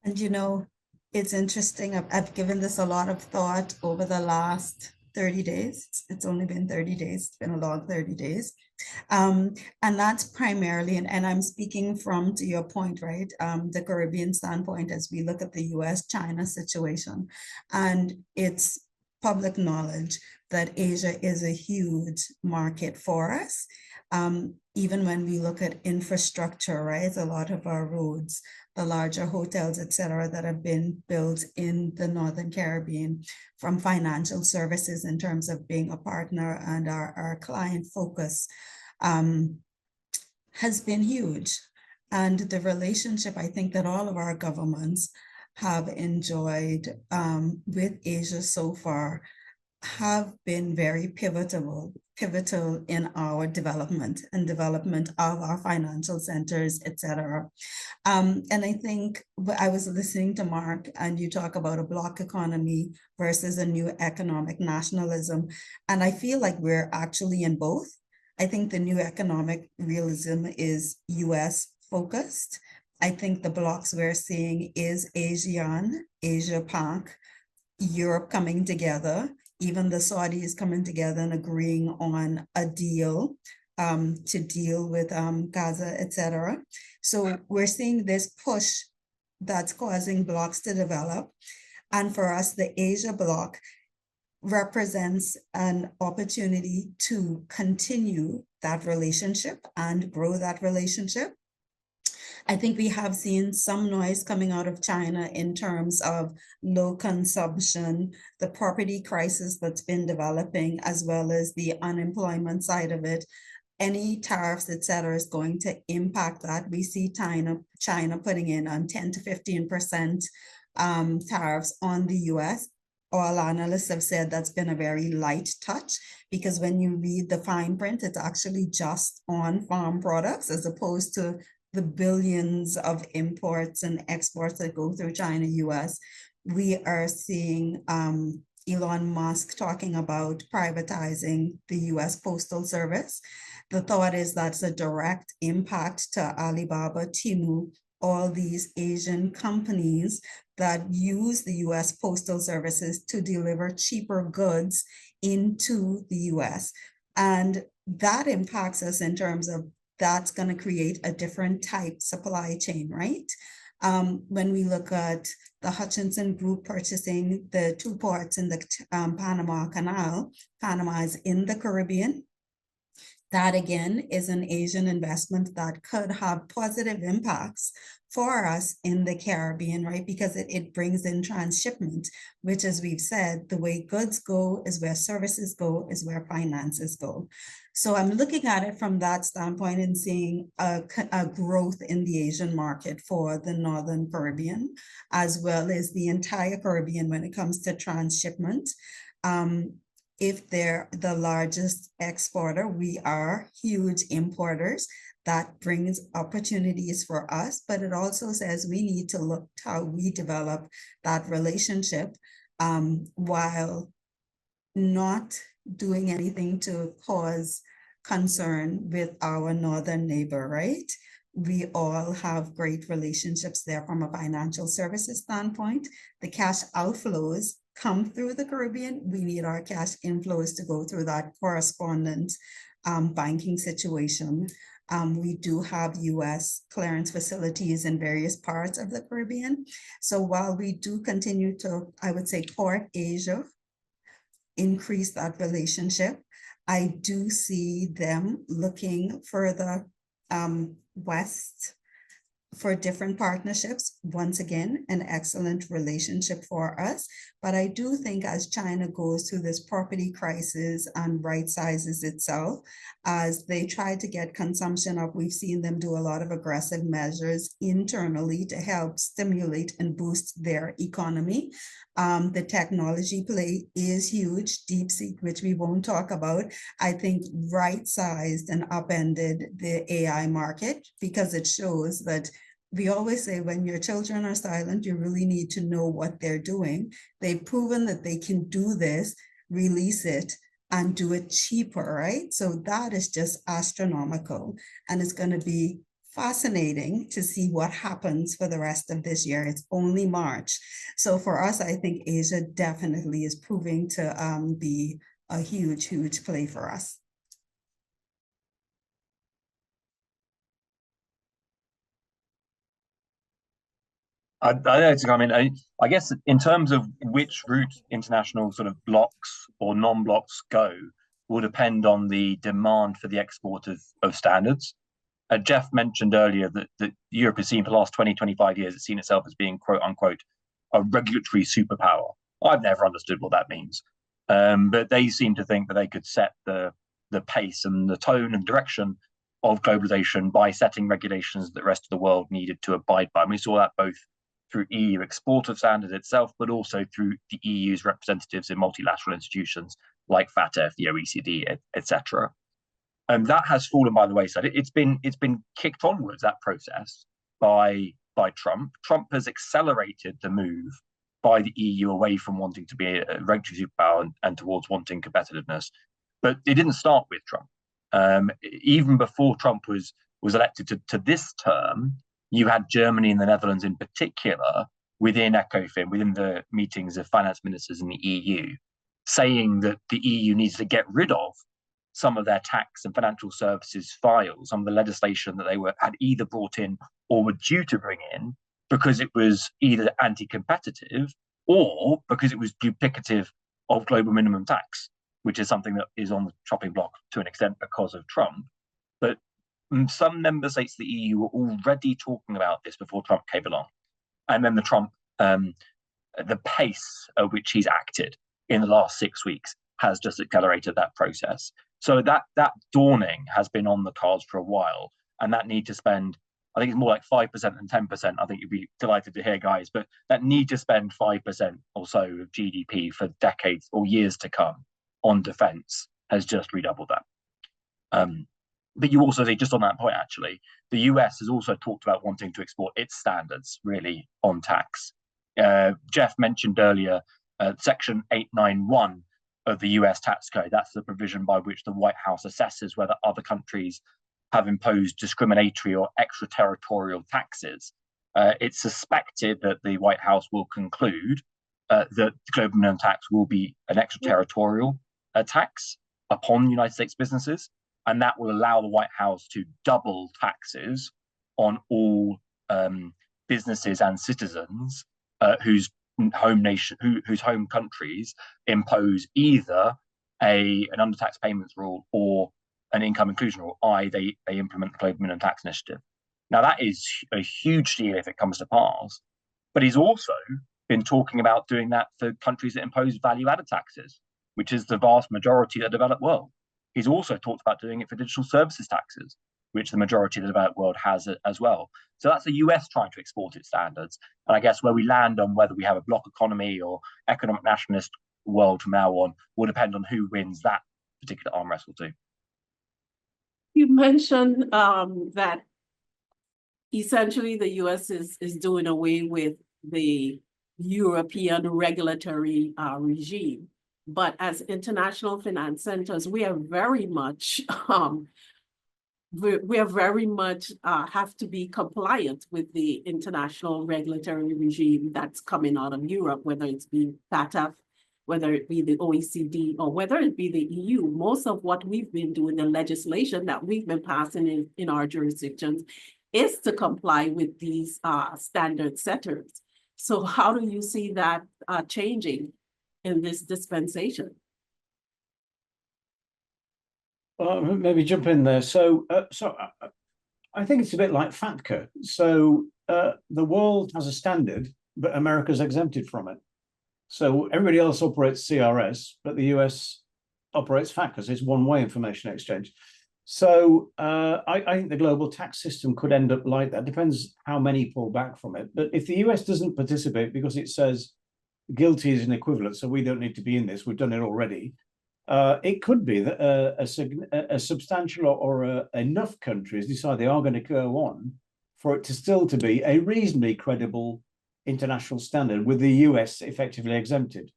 And it's interesting. I've given this a lot of thought over the last 30 days. It's only been 30 days. It's been a long 30 days. And that's primarily, and I'm speaking from, to your point, right, the Caribbean standpoint as we look at the US-China situation. And it's public knowledge that Asia is a huge market for us. Even when we look at infrastructure, right, a lot of our roads, the larger hotels, et cetera, that have been built in the Northern Caribbean, from financial services in terms of being a partner and our client focus has been huge. And the relationship, I think, that all of our governments have enjoyed with Asia so far have been very pivotal in our development and development of our financial centers, et cetera. And I think I was listening to Mark, and you talk about a block economy versus a new economic nationalism. And I feel like we're actually in both. I think the new economic realism is US focused. I think the blocks we're seeing is ASEAN, Asia-Pac, Europe coming together, even the Saudis coming together and agreeing on a deal to deal with Gaza, et cetera. So we're seeing this push that's causing blocks to develop. And for us, the Asia bloc represents an opportunity to continue that relationship and grow that relationship. I think we have seen some noise coming out of China in terms of low consumption, the property crisis that's been developing, as well as the unemployment side of it. Any tariffs, et cetera, is going to impact that. We see China putting in on 10 to 15% tariffs on the US. All analysts have said that's been a very light touch, because when you read the fine print, it's actually just on farm products as opposed to the billions of imports and exports that go through China, US. We are seeing Elon Musk talking about privatizing the US Postal Service. The thought is that's a direct impact to Alibaba, Temu, all these Asian companies that use the US Postal Services to deliver cheaper goods into the US. And that impacts us in terms of that's going to create a different type supply chain, right? When we look at the Hutchinson Group purchasing the 2 ports in the Panama Canal, Panama is in the Caribbean. That again is an Asian investment that could have positive impacts for us in the Caribbean, right? Because it brings in transshipment, which, as we've said, the way goods go is where services go, is where finances go. So I'm looking at it from that standpoint and seeing a growth in the Asian market for the Northern Caribbean, as well as the entire Caribbean when it comes to transshipment. If they're the largest exporter, we are huge importers. That brings opportunities for us, but it also says we need to look at how we develop that relationship while not doing anything to cause concern with our northern neighbor, right? We all have great relationships there from a financial services standpoint. The cash outflows come through the Caribbean. We need our cash inflows to go through that correspondent banking situation. We do have US clearance facilities in various parts of the Caribbean. So while we do continue to, I would say, court Asia, increase that relationship, I do see them looking further west for different partnerships. Once again, an excellent relationship for us. But I do think as China goes through this property crisis and right sizes itself, as they try to get consumption up, we've seen them do a lot of aggressive measures internally to help stimulate and boost their economy. The technology play is huge. DeepSeek, which we won't talk about, I think right-sized and upended the AI market, because it shows that we always say when your children are silent, you really need to know what they're doing. They've proven that they can do this, release it, and do it cheaper, right? So that is just astronomical. And it's going to be fascinating to see what happens for the rest of this year. It's only March. So for us, I think Asia definitely is proving to be a huge, huge play for us. I guess in terms of which route international sort of blocks or non-blocks go will depend on the demand for the export of standards. Geoff mentioned earlier that Europe has seen for the last 20, 25 years, it's seen itself as being, quote unquote, a regulatory superpower. I've never understood what that means. But they seem to think that they could set the pace and the tone and direction of globalization by setting regulations that the rest of the world needed to abide by. And we saw that both through EU export of standards itself, but also through the EU's representatives in multilateral institutions like FATF, the OECD, etc. And that has fallen by the wayside. It's been kicked onwards, that process, by Trump. Trump has accelerated the move by the EU away from wanting to be a regulatory superpower and towards wanting competitiveness. But it didn't start with Trump. Even before Trump was elected to this term, you had Germany and the Netherlands in particular within ECOFIN, within the meetings of finance ministers in the EU, saying that the EU needs to get rid of some of their tax and financial services files, some of the legislation that they had either brought in or were due to bring in, because it was either anti-competitive or because it was duplicative of global minimum tax, which is something that is on the chopping block to an extent because of Trump. But some member states of the EU were already talking about this before Trump came along. And then the pace at which he's acted in the last 6 weeks has just accelerated that process. So that dawning has been on the cards for a while, and that need to spend, I think it's more like 5% than 10%. I think you'd be delighted to hear, guys, but that need to spend 5% or so of GDP for decades or years to come on defense has just redoubled that. But you also see, just on that point, actually, the US has also talked about wanting to export its standards, really, on tax. Geoff mentioned earlier Section 891 of the US tax code. That's the provision by which the White House assesses whether other countries have imposed discriminatory or extraterritorial taxes. It's suspected that the White House will conclude that the global minimum tax will be an extraterritorial tax upon United States businesses, and that will allow the White House to double taxes on all businesses and citizens whose home countries impose either an undertax payments rule or an income inclusion rule, i.e. they implement the global minimum tax initiative. Now that is a huge deal if it comes to pass, but he's also been talking about doing that for countries that impose value-added taxes, which is the vast majority of the developed world. He's also talked about doing it for digital services taxes, which the majority of the developed world has as well. So that's the US trying to export its standards. And I guess where we land on whether we have a bloc economy or economic nationalist world from now on will depend on who wins that particular arm wrestle too. You mentioned that essentially the US is doing away with the European regulatory regime. But as international finance centers, we are very much have to be compliant with the international regulatory regime that's coming out of Europe, whether it's be FATF, whether it be the OECD, or whether it be the EU. Most of what we've been doing, the legislation that we've been passing in our jurisdictions, is to comply with these standard setters. So how do you see that changing in this dispensation? Maybe jump in there. So I think it's a bit like FATCA. So the world has a standard, but America's exempted from it. So everybody else operates CRS, but the US operates FATCA. So it's one-way information exchange. So I think the global tax system could end up like that. Depends how many pull back from it. But if the US doesn't participate because it says guilty is an equivalent, so we don't need to be in this, we've done it already, it could be that a substantial or enough countries decide they are going to go on for it to still to be a reasonably credible international standard with the US effectively exempted.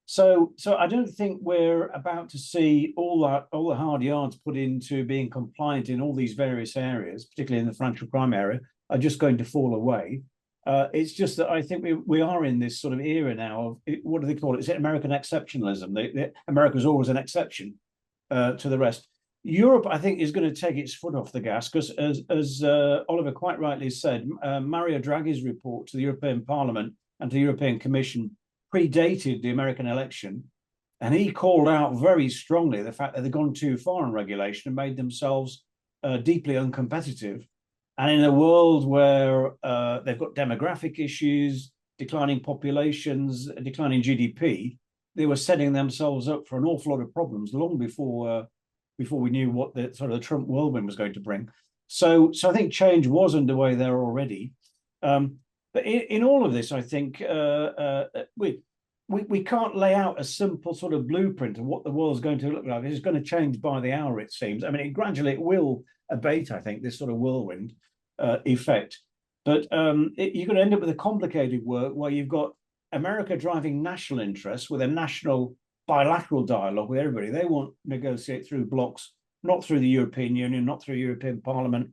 So I don't think we're about to see all the hard yards put into being compliant in all these various areas, particularly in the financial crime area, are just going to fall away. It's just that I think we are in this sort of era now of, what do they call it? Is it American exceptionalism? America's always an exception to the rest. Europe, I think, is going to take its foot off the gas because, as Oliver quite rightly said, Mario Draghi's report to the European Parliament and to the European Commission predated the American election, and he called out very strongly the fact that they've gone too far in regulation and made themselves deeply uncompetitive. And in a world where they've got demographic issues, declining populations, declining GDP, they were setting themselves up for an awful lot of problems long before we knew what the sort of the Trump whirlwind was going to bring. So I think change was underway there already. But in all of this, I think we can't lay out a simple sort of blueprint of what the world's going to look like. It's going to change by the hour, it seems. I mean, gradually it will abate, I think, this sort of whirlwind effect. But you're going to end up with a complicated work where you've got America driving national interests with a national bilateral dialogue with everybody. They won't negotiate through blocks, not through the European Union, not through European Parliament,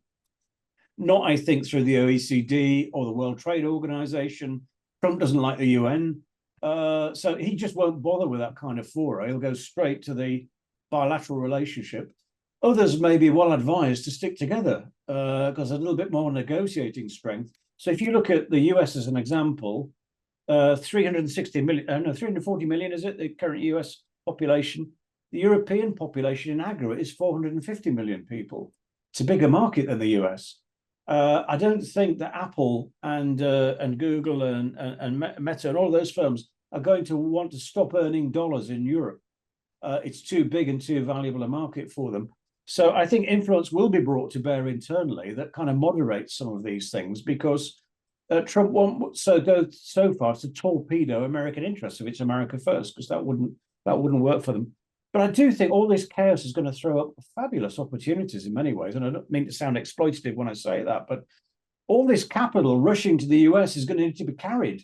not, I think, through the OECD or the World Trade Organization. Trump doesn't like the UN. So he just won't bother with that kind of fora. He'll go straight to the bilateral relationship. Others may be well advised to stick together because a little bit more negotiating strength. So if you look at the US as an example, 340 million, is it, the current US population? The European population in aggregate is 450 million people. It's a bigger market than the US. I don't think that Apple and Google and Meta and all those firms are going to want to stop earning dollars in Europe. It's too big and too valuable a market for them. So I think influence will be brought to bear internally that kind of moderates some of these things, because Trump won't go so far as to torpedo American interests if it's America first, because that wouldn't work for them. But I do think all this chaos is going to throw up fabulous opportunities in many ways. And I don't mean to sound exploitative when I say that, but all this capital rushing to the US is going to need to be carried.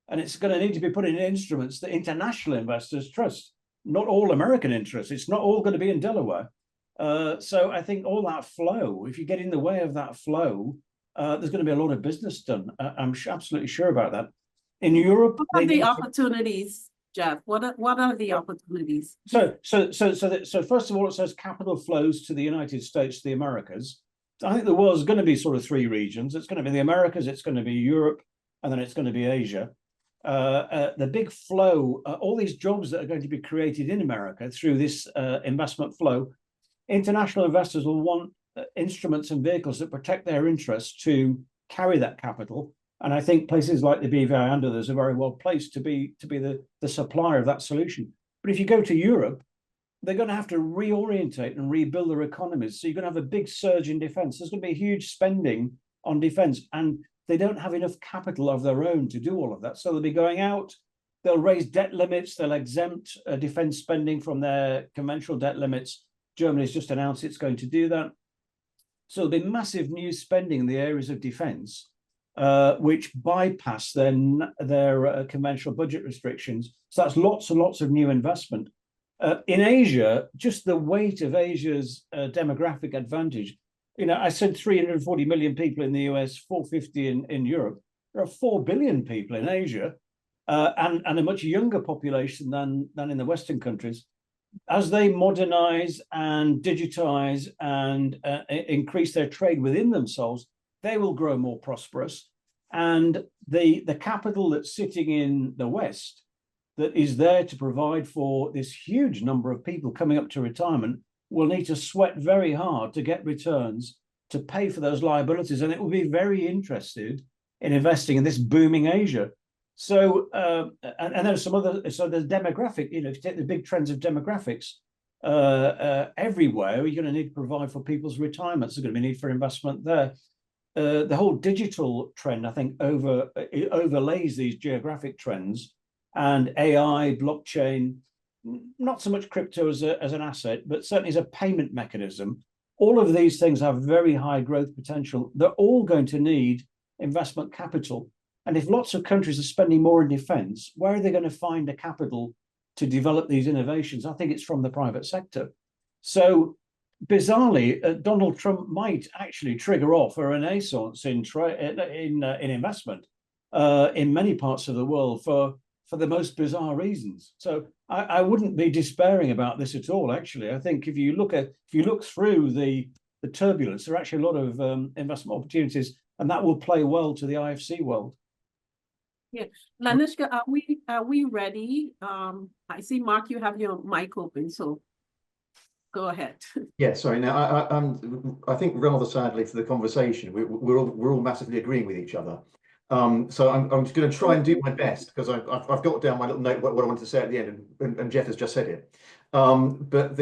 And it's going to need to be put in instruments that international investors trust, not all American interests. It's not all going to be in Delaware. So I think all that flow, if you get in the way of that flow, there's going to be a lot of business done. I'm absolutely sure about that. In Europe, what are the opportunities, Geoff? What are the opportunities? So first of all, it says capital flows to the United States, to the Americas. I think the world's going to be sort of three regions. It's going to be the Americas, it's going to be Europe, and then it's going to be Asia. The big flow, all these jobs that are going to be created in America through this investment flow, international investors will want instruments and vehicles that protect their interests to carry that capital. And I think places like the BVI and others are very well placed to be the supplier of that solution. But if you go to Europe, they're going to have to reorientate and rebuild their economies. So you're going to have a big surge in defense. There's going to be huge spending on defense, and they don't have enough capital of their own to do all of that. So they'll be going out, they'll raise debt limits, they'll exempt defense spending from their conventional debt limits. Germany's just announced it's going to do that. So there'll be massive new spending in the areas of defense, which bypass their conventional budget restrictions. So that's lots and lots of new investment. In Asia, just the weight of Asia's demographic advantage. You know, I said 340 million people in the US, 450 in Europe. There are 4 billion people in Asia, and a much younger population than in the Western countries. As they modernize and digitize and increase their trade within themselves, they will grow more prosperous. And the capital that's sitting in the West that is there to provide for this huge number of people coming up to retirement will need to sweat very hard to get returns to pay for those liabilities. And it will be very interested in investing in this booming Asia. So, and there's some other, so there's demographic, you know, if you take the big trends of demographics, everywhere, you're going to need to provide for people's retirements. There's going to be a need for investment there. The whole digital trend, I think, overlays these geographic trends, and AI, blockchain, not so much crypto as an asset, but certainly as a payment mechanism. All of these things have very high growth potential. They're all going to need investment capital. And if lots of countries are spending more in defense, where are they going to find the capital to develop these innovations? I think it's from the private sector. So bizarrely, Donald Trump might actually trigger off a renaissance in investment in many parts of the world for the most bizarre reasons. So I wouldn't be despairing about this at all. Actually, I think if you look through the turbulence, there are actually a lot of investment opportunities, and that will play well to the IFC world. Yeah, Lanishka, are we ready? I see, Mark, you have your mic open, so go ahead. Yeah, sorry. Now, I think rather sadly for the conversation, we're all massively agreeing with each other. So I'm just going to try and do my best, because I've got down my little note what I wanted to say at the end, and Geoff has just said it. But I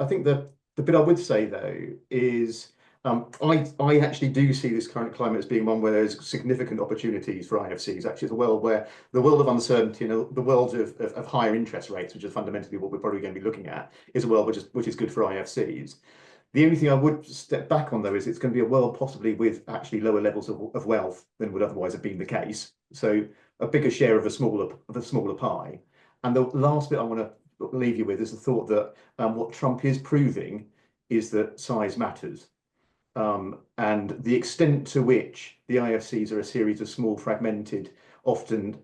think the bit I would say though is I actually do see this current climate as being one where there's significant opportunities for IFCs. Actually, it's a world where the world of uncertainty and the world of higher interest rates, which is fundamentally what we're probably going to be looking at, is a world which is good for IFCs. The only thing I would step back on, though, is it's going to be a world possibly with actually lower levels of wealth than would otherwise have been the case. So a bigger share of a smaller pie. And the last bit I want to leave you with is the thought that what Trump is proving is that size matters. And the extent to which the IFCs are a series of small, fragmented, often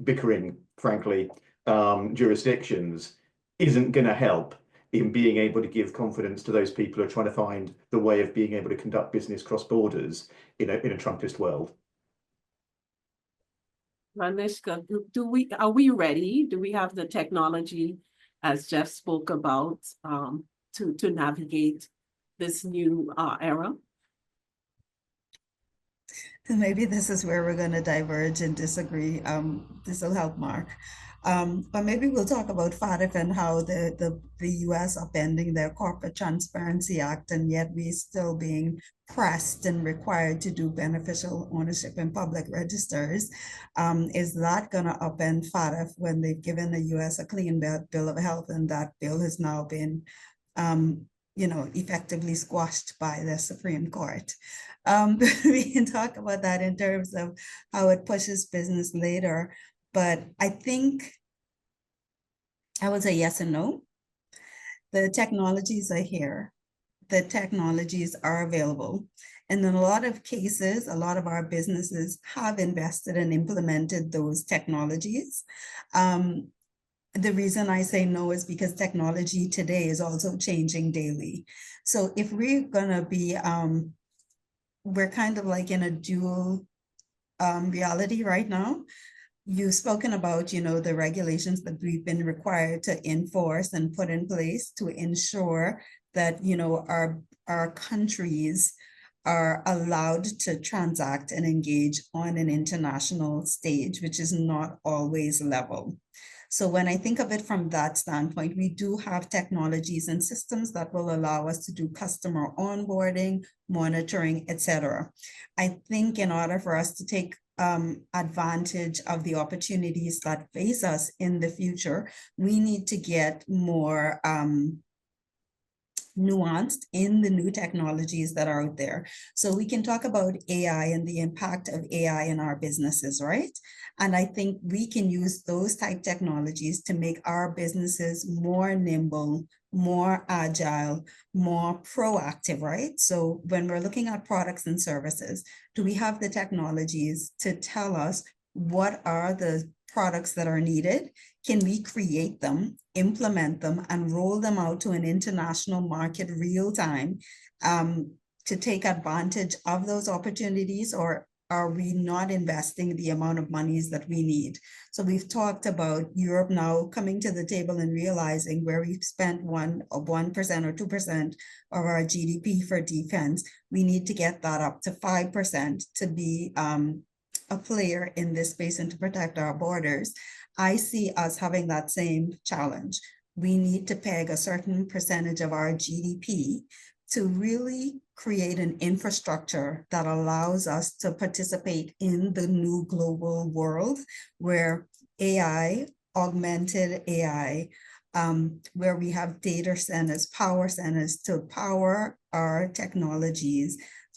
bickering, frankly, jurisdictions isn't going to help in being able to give confidence to those people who are trying to find the way of being able to conduct business cross borders in a Trumpist world. Ranishka, are we ready? Do we have the technology, as Geoff spoke about, to navigate this new era? Maybe this is where we're going to diverge and disagree. This will help Mark. But maybe we'll talk about FATF and how the US upending their Corporate Transparency Act, and yet we still being pressed and required to do beneficial ownership in public registers. Is that going to upend FATF when they've given the US a clean bill of health, and that bill has now been effectively squashed by the Supreme Court? We can talk about that in terms of how it pushes business later, but I think I would say yes and no. The technologies are here. The technologies are available. And in a lot of cases, a lot of our businesses have invested and implemented those technologies. The reason I say no is because technology today is also changing daily. So if we're gonna be, we're kind of like in a dual reality right now. You've spoken about, the regulations that we've been required to enforce and put in place to ensure that, our countries are allowed to transact and engage on an international stage, which is not always level. So when I think of it from that standpoint, we do have technologies and systems that will allow us to do customer onboarding, monitoring, etc. I think in order for us to take advantage of the opportunities that face us in the future, we need to get more nuanced in the new technologies that are out there. So we can talk about AI and the impact of AI in our businesses, right? And I think we can use those type technologies to make our businesses more nimble, more agile, more proactive, right? So when we're looking at products and services, do we have the technologies to tell us what are the products that are needed? Can we create them, implement them, and roll them out to an international market real time to take advantage of those opportunities, or are we not investing the amount of monies that we need? So we've talked about Europe now coming to the table and realizing where we've spent 1% or 2% of our GDP for defense, we need to get that up to 5% to be a player in this space and to protect our borders. I see us having that same challenge. We need to peg a certain percentage of our GDP to really create an infrastructure that allows us to participate in the new global world where AI, augmented AI, where we have data centers, power centers to power our technologies,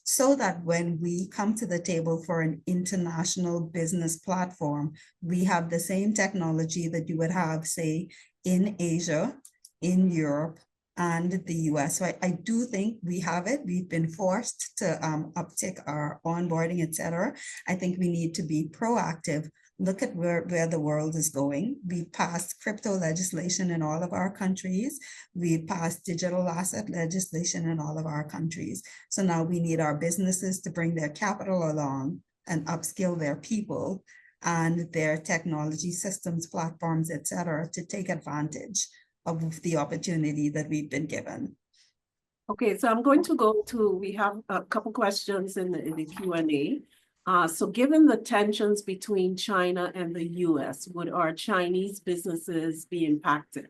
so that when we come to the table for an international business platform, we have the same technology that you would have, say, in Asia, in Europe, and the US. So I do think we have it. We've been forced to uptick our onboarding, et cetera. I think we need to be proactive. Look at where the world is going. We passed crypto legislation in all of our countries. We passed digital asset legislation in all of our countries. So now we need our businesses to bring their capital along and upskill their people and their technology systems, platforms, et cetera, to take advantage of the opportunity that we've been given. Okay, so I'm going to go to, we have a couple questions in the Q&A. So given the tensions between China and the US, would our Chinese businesses be impacted?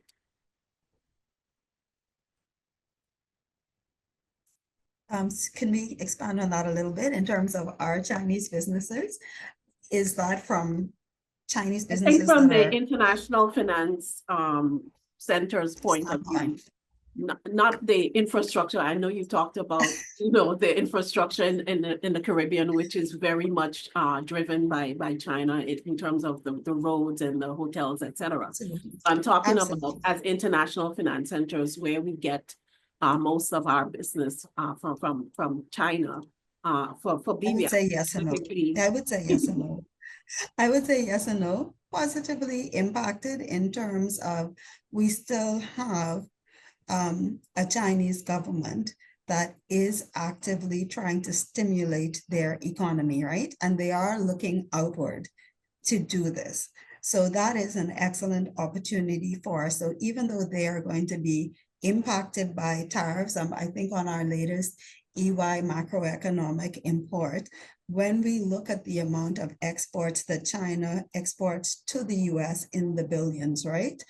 Can we expand on that a little bit in terms of our Chinese businesses? Is that from Chinese I think businesses from that the are international finance center's point of view, not the infrastructure. I know you talked about, the infrastructure in the Caribbean, which is very much driven by China in terms of the roads and the hotels, etc. Absolutely. I'm talking about Absolutely. as international finance centers where we get most of our business from China for I would BVI say yes and no. specifically. I would say yes and no. I would say yes and no. Positively impacted in terms of we still have a Chinese government that is actively trying to stimulate their economy, right? And they are looking outward to do this. So that is an excellent opportunity for us. So even though they are going to be impacted by tariffs, I think on our latest EY macroeconomic import, when we look at the amount of exports that China exports to the US in the billions, right?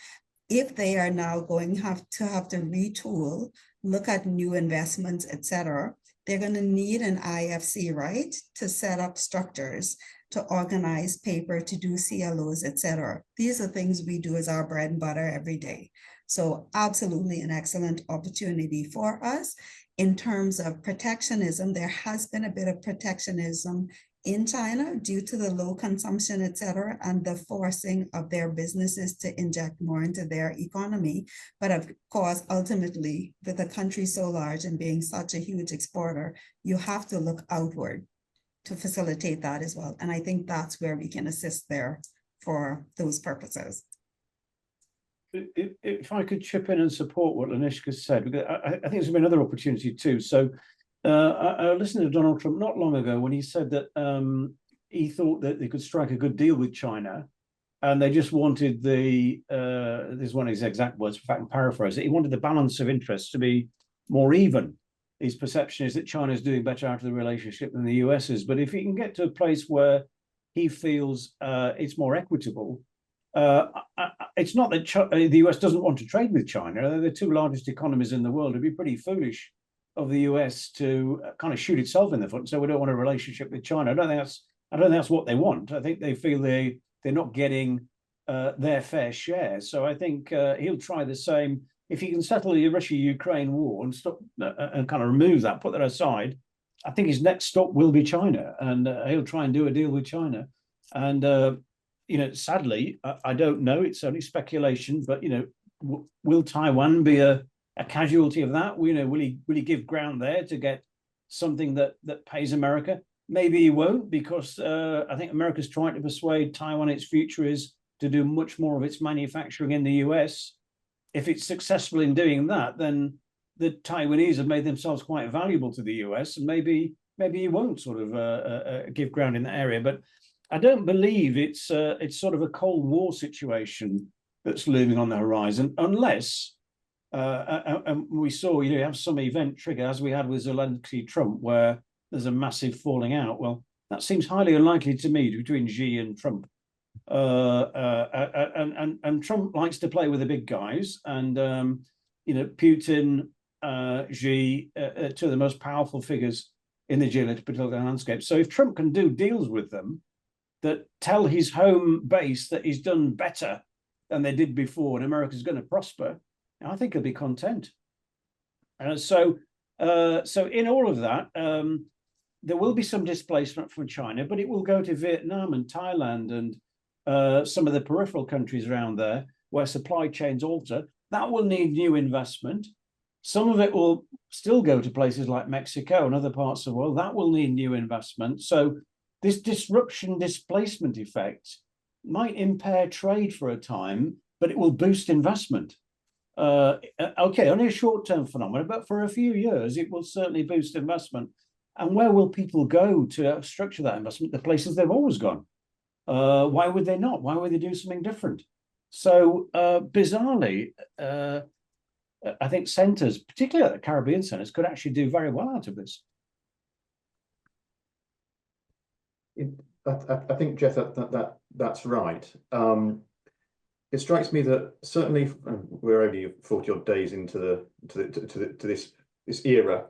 If they are now going to have to retool, look at new investments, et cetera, they're going to need an IFC, right? To set up structures, to organize paper, to do CLOs, et cetera. These are things we do as our bread and butter every day. So absolutely an excellent opportunity for us. In terms of protectionism, there has been a bit of protectionism in China due to the low consumption, et cetera, and the forcing of their businesses to inject more into their economy. But of course, ultimately, with a country so large and being such a huge exporter, you have to look outward to facilitate that as well. And I think that's where we can assist there for those purposes. If I could chip in and support what Lanishka said, because I think there's been another opportunity too. So I listened to Donald Trump not long ago when he said that he thought that they could strike a good deal with China, and they just wanted this is one of his exact words, in fact, I'm paraphrasing, he wanted the balance of interests to be more even. His perception is that China is doing better out of the relationship than the US is. But if he can get to a place where he feels it's more equitable, it's not that the US doesn't want to trade with China. They're the two largest economies in the world. It'd be pretty foolish of the US to kind of shoot itself in the foot and say we don't want a relationship with China. I don't think that's what they want. I think they feel they're not getting their fair share. So I think he'll try the same. If he can settle the Russia-Ukraine war and stop and kind of remove that, put that aside, I think his next stop will be China, and he'll try and do a deal with China. And sadly, I don't know. It's only speculation, but will Taiwan be a casualty of that? Will he give ground there to get something that pays America? Maybe he won't, because I think America's trying to persuade Taiwan its future is to do much more of its manufacturing in the US. If it's successful in doing that, then the Taiwanese have made themselves quite valuable to the US, and maybe he won't sort of give ground in that area. But I don't believe it's sort of a Cold War situation that's looming on the horizon, unless and we saw you have some event trigger, as we had with Zelensky Trump, where there's a massive falling out. Well, that seems highly unlikely to me between Xi and Trump. And Trump likes to play with the big guys, and Putin, Xi, two of the most powerful figures in the geopolitical landscape. So if Trump can do deals with them that tell his home base that he's done better than they did before and America's going to prosper, I think he'll be content. So in all of that, there will be some displacement from China, but it will go to Vietnam and Thailand and some of the peripheral countries around there where supply chains alter. That will need new investment. Some of it will still go to places like Mexico and other parts of the world. That will need new investment. So this disruption displacement effect might impair trade for a time, but it will boost investment. Okay, only a short-term phenomenon, but for a few years, it will certainly boost investment. And where will people go to structure that investment? The places they've always gone. Why would they not? Why would they do something different? So bizarrely, I think centres, particularly the Caribbean centres, could actually do very well out of this. I think, Geoff, that's right. It strikes me that certainly we're only 40 odd days into this era.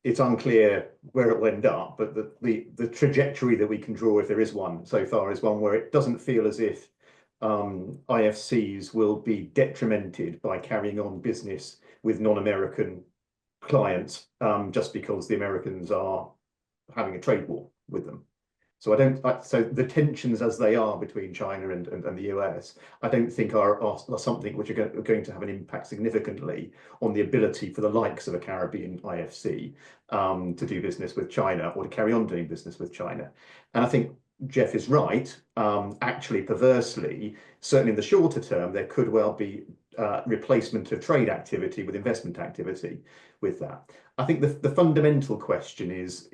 it's unclear where it will end up, but the trajectory that we can draw, if there is one so far, is one where it doesn't feel as if IFCs will be detrimented by carrying on business with non-American clients just because the Americans are having a trade war with them. So so the tensions as they are between China and the US, I don't think are something which are going to have an impact significantly on the ability for the likes of a Caribbean IFC to do business with China or to carry on doing business with China. And I think Geoff is right. Actually, perversely, certainly in the shorter term, there could well be replacement of trade activity with investment activity with that. I think the fundamental question is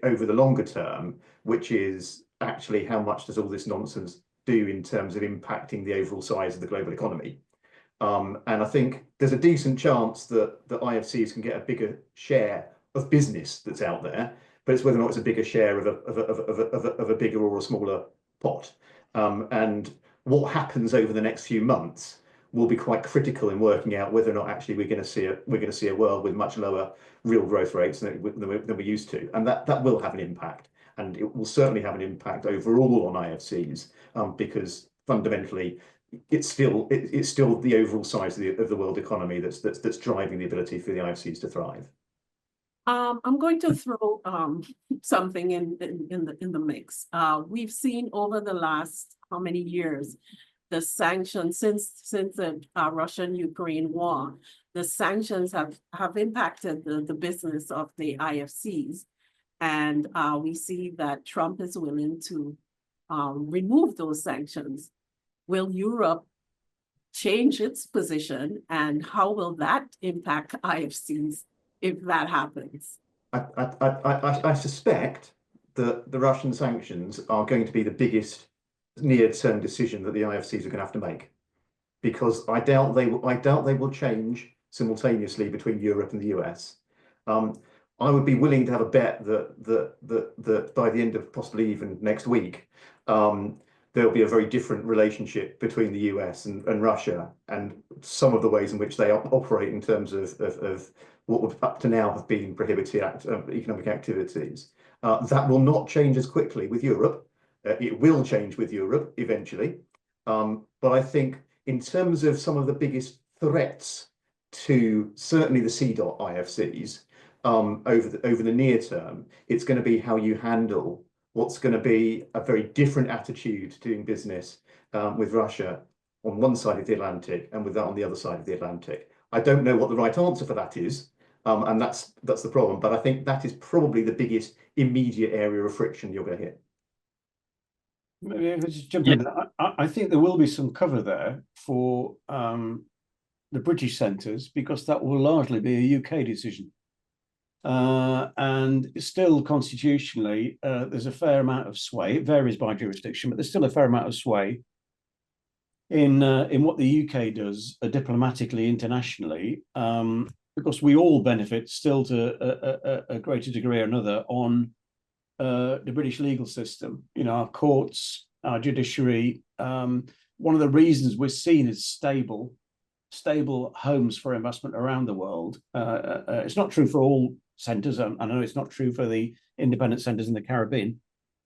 over the longer term, which is actually how much does all this nonsense do in terms of impacting the overall size of the global economy? And I think there's a decent chance that the IFCs can get a bigger share of business that's out there, but it's whether or not it's a bigger share of a bigger or a smaller pot. And what happens over the next few months will be quite critical in working out whether or not actually we're going to see a world with much lower real growth rates than we're used to, and that will have an impact, and it will certainly have an impact overall on IFCs because fundamentally it's still the overall size of the world economy that's driving the ability for the IFCs to thrive. I'm going to throw something in the mix. We've seen over the last how many years the sanctions since the Russian-Ukraine war, the sanctions have impacted the business of the IFCs, and we see that Trump is willing to remove those sanctions. Will Europe change its position, and how will that impact IFCs if that happens? I suspect that the Russian sanctions are going to be the biggest near-term decision that the IFCs are going to have to make, because I doubt they will change simultaneously between Europe and the US. I would be willing to have a bet that by the end of possibly even next week, there'll be a very different relationship between the US and Russia, and some of the ways in which they operate in terms of what would up to now have been prohibited economic activities. That will not change as quickly with Europe. It will change with Europe eventually. But I think in terms of some of the biggest threats to certainly the CDOT IFCs over the near term, it's going to be how you handle what's going to be a very different attitude to doing business with Russia on one side of the Atlantic and with that on the other side of the Atlantic. I don't know what the right answer for that is, and that's the problem. But I think that is probably the biggest immediate area of friction you're going to hit. Maybe if I just jump in. I think there will be some cover there for the British centres, because that will largely be a UK decision. And still constitutionally, there's a fair amount of sway. It varies by jurisdiction, but there's still a fair amount of sway in what the UK does diplomatically, internationally, because we all benefit still to a greater degree or another on the British legal system. You know, our courts, our judiciary. One of the reasons we're seen as stable homes for investment around the world. It's not true for all centres. I know it's not true for the independent centres in the Caribbean,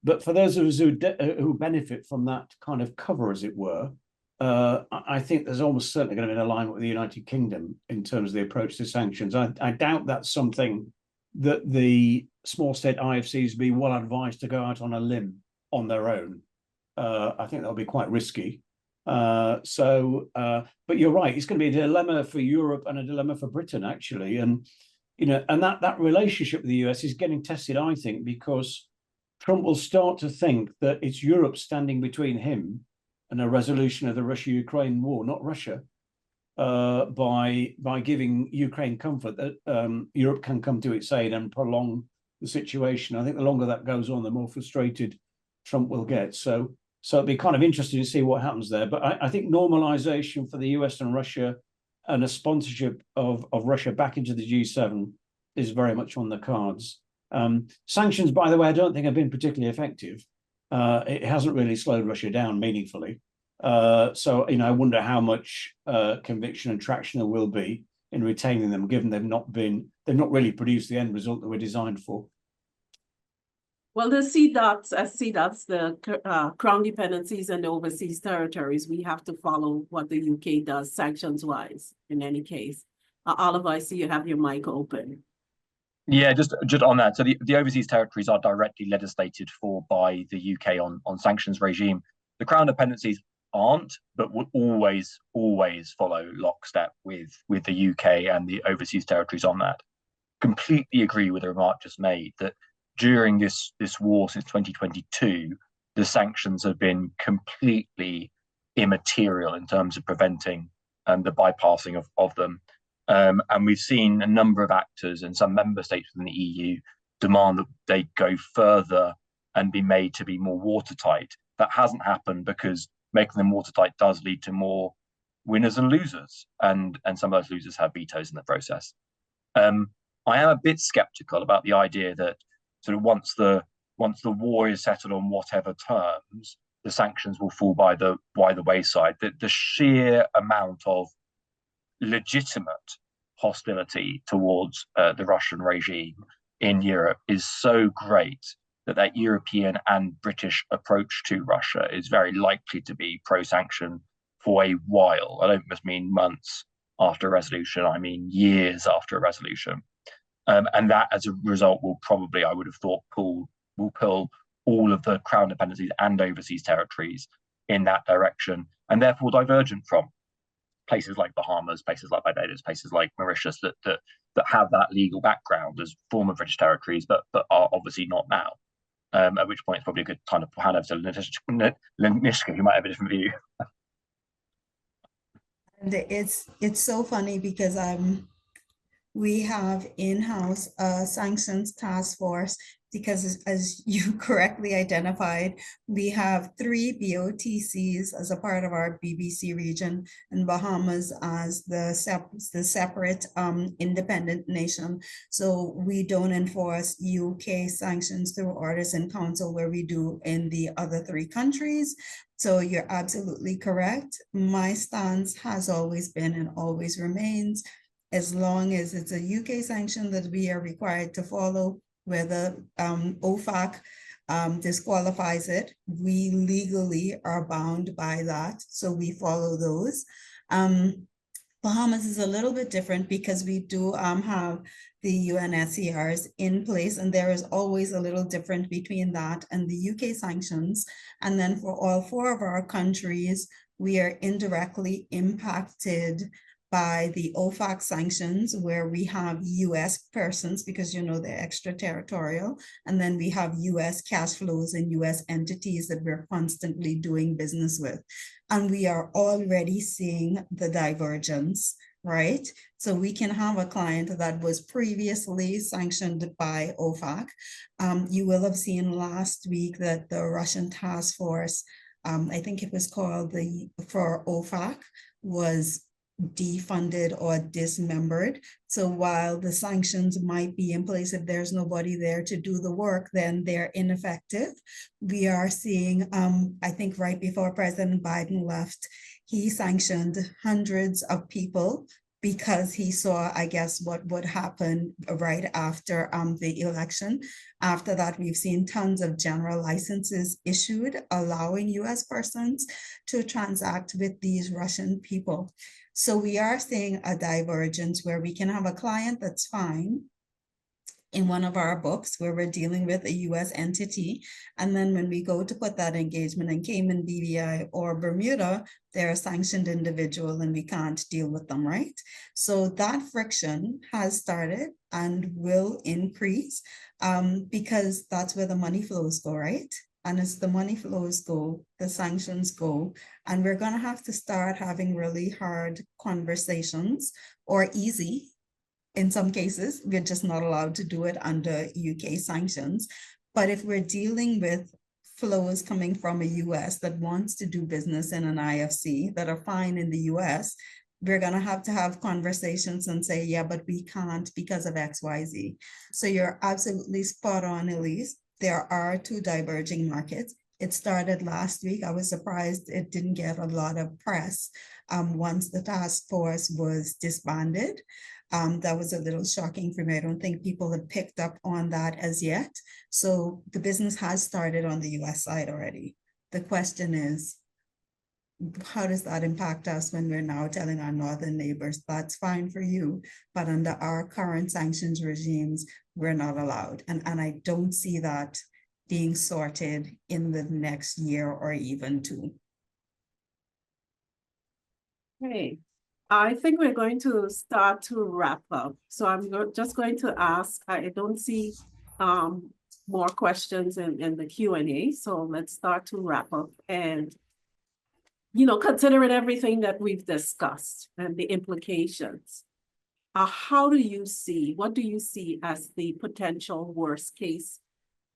but for those of us who benefit from that kind of cover, as it were, I think there's almost certainly going to be an alignment with the United Kingdom in terms of the approach to sanctions. I doubt that's something that the small state IFCs be well advised to go out on a limb on their own. I think that'll be quite risky. But you're right, it's going to be a dilemma for Europe and a dilemma for Britain, actually. And that relationship with the US is getting tested, I think, because Trump will start to think that it's Europe standing between him and a resolution of the Russia-Ukraine war, not Russia, by giving Ukraine comfort that Europe can come to its aid and prolong the situation. I think the longer that goes on, the more frustrated Trump will get. So it'd be kind of interesting to see what happens there. But I think normalization for the US and Russia and a sponsorship of Russia back into the G7 is very much on the cards. Sanctions, by the way, I don't think have been particularly effective. It hasn't really slowed Russia down meaningfully. I wonder how much conviction and traction there will be. in retaining them, given they've not really produced the end result that we're designed for. Well, the CDOTs, the Crown dependencies and the overseas territories, we have to follow what the UK does sanctions-wise in any case. Oliver, I see you have your mic open. Yeah, just on that. So the overseas territories are directly legislated for by the UK on sanctions regime. The Crown dependencies aren't, but would always follow lockstep with the UK and the overseas territories on that. Completely agree with the remark just made that during this war since 2022, the sanctions have been completely immaterial in terms of preventing the bypassing of them. And we've seen a number of actors and some member states within the EU demand that they go further and be made to be more watertight. That hasn't happened because making them watertight does lead to more winners and losers, and some of those losers have vetoes in the process. I am a bit skeptical about the idea that sort of once the war is settled on whatever terms, the sanctions will fall by the wayside. The sheer amount of legitimate hostility towards the Russian regime in Europe is so great that European and British approach to Russia is very likely to be pro-sanction for a while. I don't just mean months after a resolution, I mean years after a resolution. And that, as a result, will probably, I would have thought, pull all of the Crown dependencies and overseas territories in that direction, and therefore divergent from places like Bahamas, places like Barbados, places like Mauritius that have that legal background as former British territories, but are obviously not now. At which point it's probably a good time to hand over to Leniska, who might have a different view. And it's so funny because we have in-house sanctions task force, because as you correctly identified, we have 3 BOTCs as a part of our BBC region, and Bahamas as the separate independent nation. So we don't enforce UK sanctions through orders in council where we do in the other 3 countries. So you're absolutely correct. My stance has always been and always remains, as long as it's a UK sanction that we are required to follow, whether OFAC disqualifies it, we legally are bound by that. So we follow those. Bahamas is a little bit different because we do have the UNSCRs in place, and there is always a little difference between that and the UK sanctions. And then for all 4 of our countries, we are indirectly impacted by the OFAC sanctions, where we have US persons, because they're extraterritorial, and then we have US cash flows and US entities that we're constantly doing business with. And we are already seeing the divergence, right? So we can have a client that was previously sanctioned by OFAC. You will have seen last week that the Russian task force, I think it was called for OFAC, was defunded or dismembered. So while the sanctions might be in place, if there's nobody there to do the work, then they're ineffective. We are seeing, I think right before President Biden left, he sanctioned hundreds of people because he saw, I guess, what would happen right after the election. After that, we've seen tons of general licenses issued, allowing US persons to transact with these Russian people. So we are seeing a divergence where we can have a client that's fine in one of our books where we're dealing with a US entity. And then when we go to put that engagement in Cayman, BVI, or Bermuda, they're a sanctioned individual and we can't deal with them, right? So that friction has started and will increase because that's where the money flows go, right? And as the money flows go, the sanctions go, and we're going to have to start having really hard conversations, or easy. In some cases, we're just not allowed to do it under UK sanctions. But if we're dealing with flows coming from a US that wants to do business in an IFC that are fine in the US, we're going to have conversations and say, yeah, but we can't because of XYZ. So you're absolutely spot on, Elise. There are 2 diverging markets. It started last week. I was surprised it didn't get a lot of press once the task force was disbanded. That was a little shocking for me. I don't think people had picked up on that as yet. So the business has started on the US side already. The question is, how does that impact us when we're now telling our northern neighbors that's fine for you, but under our current sanctions regimes, we're not allowed. And I don't see that being sorted in the next year or even two. Okay, I think we're going to start to wrap up. So I'm just going to ask, I don't see more questions in the Q&A. So let's start to wrap up. And, you know, considering everything that we've discussed and the implications, what do you see as the potential worst case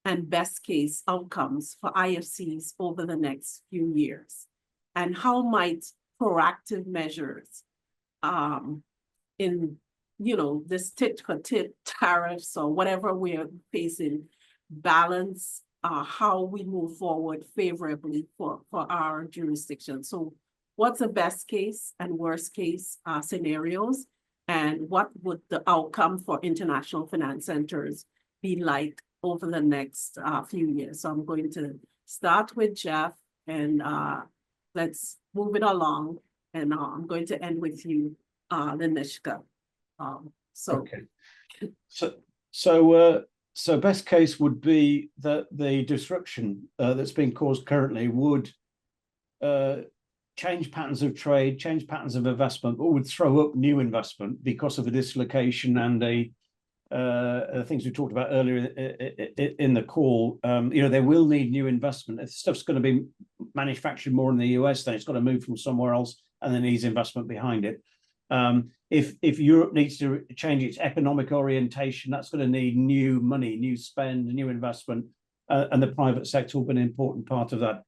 and best case outcomes for IFCs over the next few years? And how might proactive measures in, you know, this tit-for-tat tariffs or whatever we're facing balance how we move forward favorably for our jurisdiction? So what's the best case and worst case scenarios? And what would the outcome for international finance centers be like over the next few years? So I'm going to start with Geoff, and let's move it along. And I'm going to end with you, Lanishka. Okay. So best case would be that the disruption that's being caused currently would change patterns of trade, change patterns of investment, but would throw up new investment because of the dislocation and the things we talked about earlier in the call. You know, they will need new investment. If stuff's going to be manufactured more in the US, then it's got to move from somewhere else, and then needs investment behind it. If Europe needs to change its economic orientation, that's going to need new money, new spend, new investment, and the private sector will be an important part of that.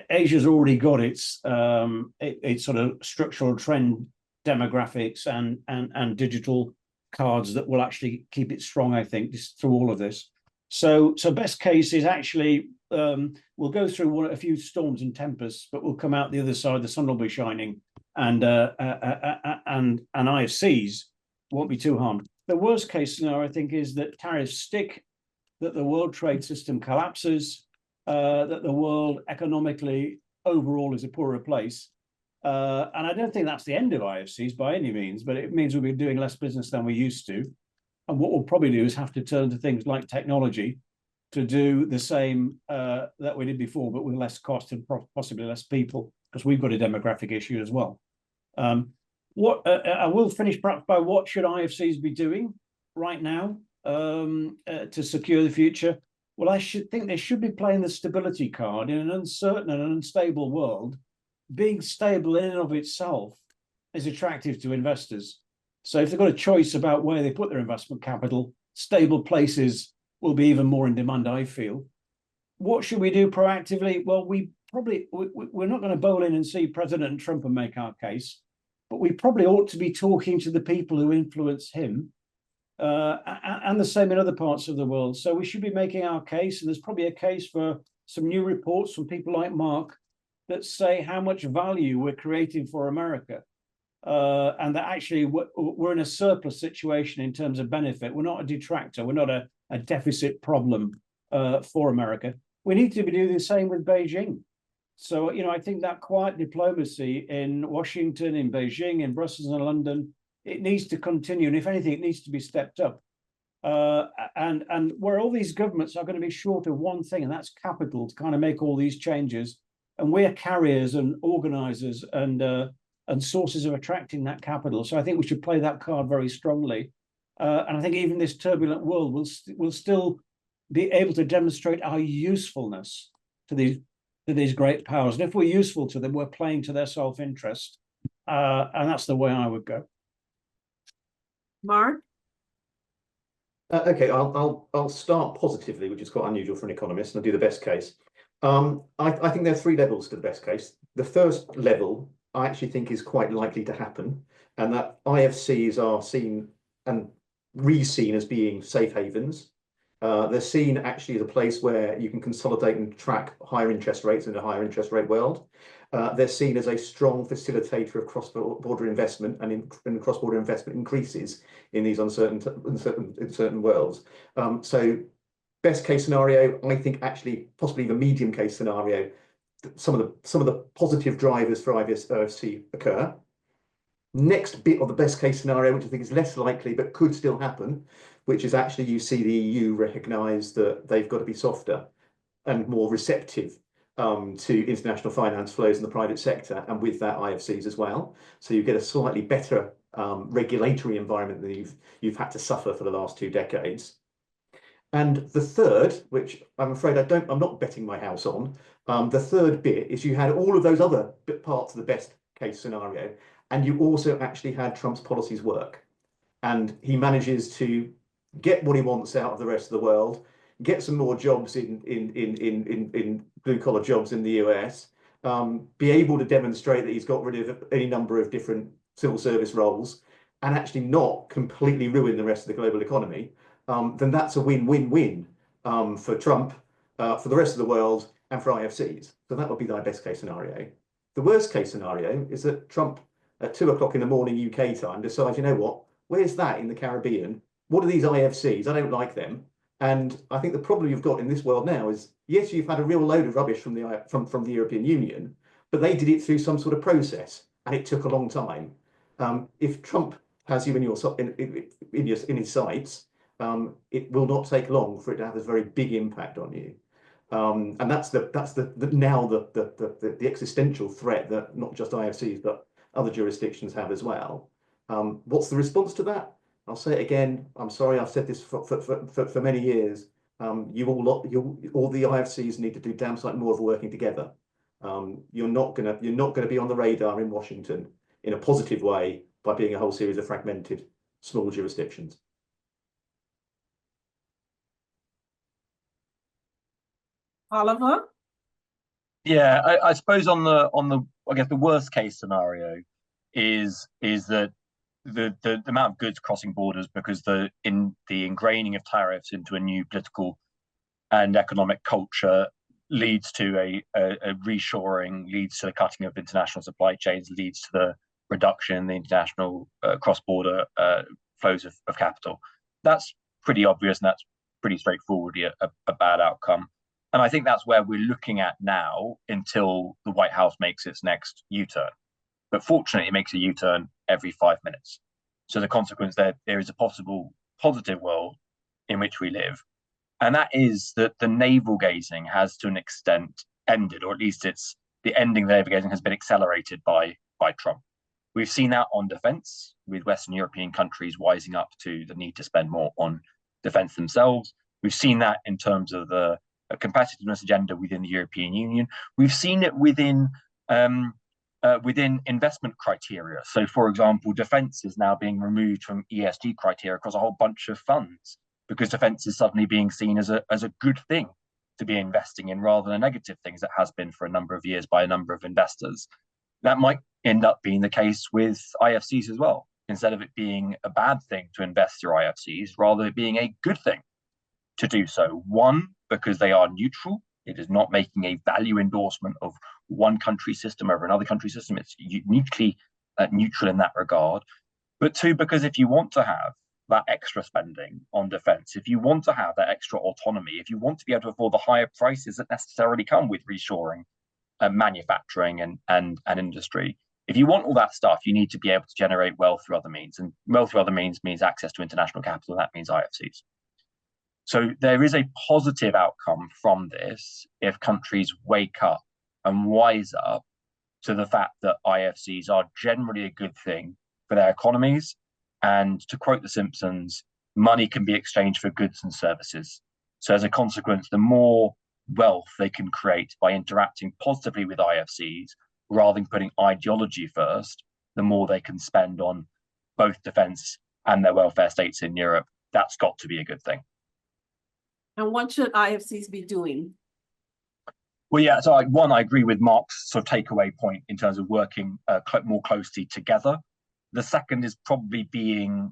Asia's already got its sort of structural trend demographics and digital cards that will actually keep it strong, I think, just through all of this. So best case is actually we'll go through a few storms and tempests, but we'll come out the other side. The sun will be shining, and IFCs won't be too harmed. The worst case scenario, I think, is that tariffs stick, that the world trade system collapses, that the world economically overall is a poorer place. And I don't think that's the end of IFCs by any means, but it means we'll be doing less business than we used to. And what we'll probably do is have to turn to things like technology to do the same that we did before, but with less cost and possibly less people, because we've got a demographic issue as well. I will finish perhaps by what should IFCs be doing right now to secure the future? Well, I should think they should be playing the stability card in an uncertain and unstable world. Being stable in and of itself is attractive to investors. So if they've got a choice about where they put their investment capital, stable places will be even more in demand, I feel. What should we do proactively? Well, we're not going to bowl in and see President Trump and make our case, but we probably ought to be talking to the people who influence him, and the same in other parts of the world. So we should be making our case, and there's probably a case for some new reports from people like Mark that say how much value we're creating for America, and that actually we're in a surplus situation in terms of benefit. We're not a detractor. We're not a deficit problem for America. We need to be doing the same with Beijing. So, you know, I think that quiet diplomacy in Washington, in Beijing, in Brussels and London, it needs to continue. And if anything, it needs to be stepped up. And where all these governments are going to be short of one thing, and that's capital to kind of make all these changes. And we're carriers and organizers and sources of attracting that capital. So I think we should play that card very strongly. And I think even this turbulent world will still be able to demonstrate our usefulness to these great powers. And if we're useful to them, we're playing to their self-interest. And that's the way I would go. Mark? Okay, I'll start positively, which is quite unusual for an economist, and I'll do the best case. I think there are three levels to the best case. The first level, I actually think, is quite likely to happen, and that IFCs are seen and re-seen as being safe havens. They're seen actually as a place where you can consolidate and track higher interest rates in a higher interest rate world. They're seen as a strong facilitator of cross-border investment, and cross-border investment increases in these uncertain worlds. So best case scenario, I think actually possibly the medium case scenario, some of the positive drivers for IFC occur. Next bit of the best case scenario, which I think is less likely but could still happen, which is actually you see the EU recognise that they've got to be softer and more receptive to international finance flows in the private sector, and with that IFCs as well. So you get a slightly better regulatory environment than you've had to suffer for the last 2 decades. And the third, which I'm afraid I'm not betting my house on, the third bit is you had all of those other parts of the best case scenario, and you also actually had Trump's policies work. And he manages to get what he wants out of the rest of the world, get some more jobs in blue-collar jobs in the US, be able to demonstrate that he's got rid of any number of different civil service roles, and actually not completely ruin the rest of the global economy, then that's a win-win-win for Trump, for the rest of the world, and for IFCs. So that would be the best case scenario. The worst case scenario is that Trump, at 2 o'clock in the morning UK time, decides, you know what, where's that in the Caribbean? What are these IFCs? I don't like them. And I think the problem you've got in this world now is, yes, you've had a real load of rubbish from the European Union, but they did it through some sort of process, and it took a long time. If Trump has you in his sights, it will not take long for it to have a very big impact on you. And that's now the existential threat that not just IFCs but other jurisdictions have as well. What's the response to that? I'll say it again. I'm sorry, I've said this for many years. All the IFCs need to do damn sight more of working together. You're not gonna be on the radar in Washington in a positive way by being a whole series of fragmented small jurisdictions. Oliver? Yeah, I suppose on the I guess the worst case scenario is that the amount of goods crossing borders, because the ingraining of tariffs into a new political and economic culture leads to a reshoring, leads to the cutting of international supply chains, leads to the reduction in the international cross-border flows of capital. That's pretty obvious, and that's pretty straightforwardly a bad outcome. And I think that's where we're looking at now until the White House makes its next U-turn. But fortunately, it makes a U-turn every 5 minutes. So the consequence there is a possible positive world in which we live. And that is that the navel gazing has to an extent ended, or at least the ending of the navel gazing has been accelerated by Trump. We've seen that on defense, with Western European countries wising up to the need to spend more on defense themselves. We've seen that in terms of the competitiveness agenda within the European Union. We've seen it within investment criteria. So, for example, defense is now being removed from ESG criteria across a whole bunch of funds, because defense is suddenly being seen as a good thing to be investing in, rather than a negative thing, as it has been for a number of years by a number of investors. That might end up being the case with IFCs as well. Instead of it being a bad thing to invest through IFCs, rather it being a good thing to do so. One, because they are neutral. It is not making a value endorsement of one country system over another country system. It's uniquely neutral in that regard. But two, because if you want to have that extra spending on defense, if you want to have that extra autonomy, if you want to be able to afford the higher prices that necessarily come with reshoring manufacturing and industry, if you want all that stuff, you need to be able to generate wealth through other means. And wealth through other means access to international capital, and that means IFCs. So there is a positive outcome from this if countries wake up and wise up to the fact that IFCs are generally a good thing for their economies. And to quote The Simpsons, money can be exchanged for goods and services. So as a consequence, the more wealth they can create by interacting positively with IFCs, rather than putting ideology first, the more they can spend on both defense and their welfare states in Europe. That's got to be a good thing. And what should IFCs be doing? Well, yeah, so I agree with Mark's sort of takeaway point in terms of working more closely together. The second is probably being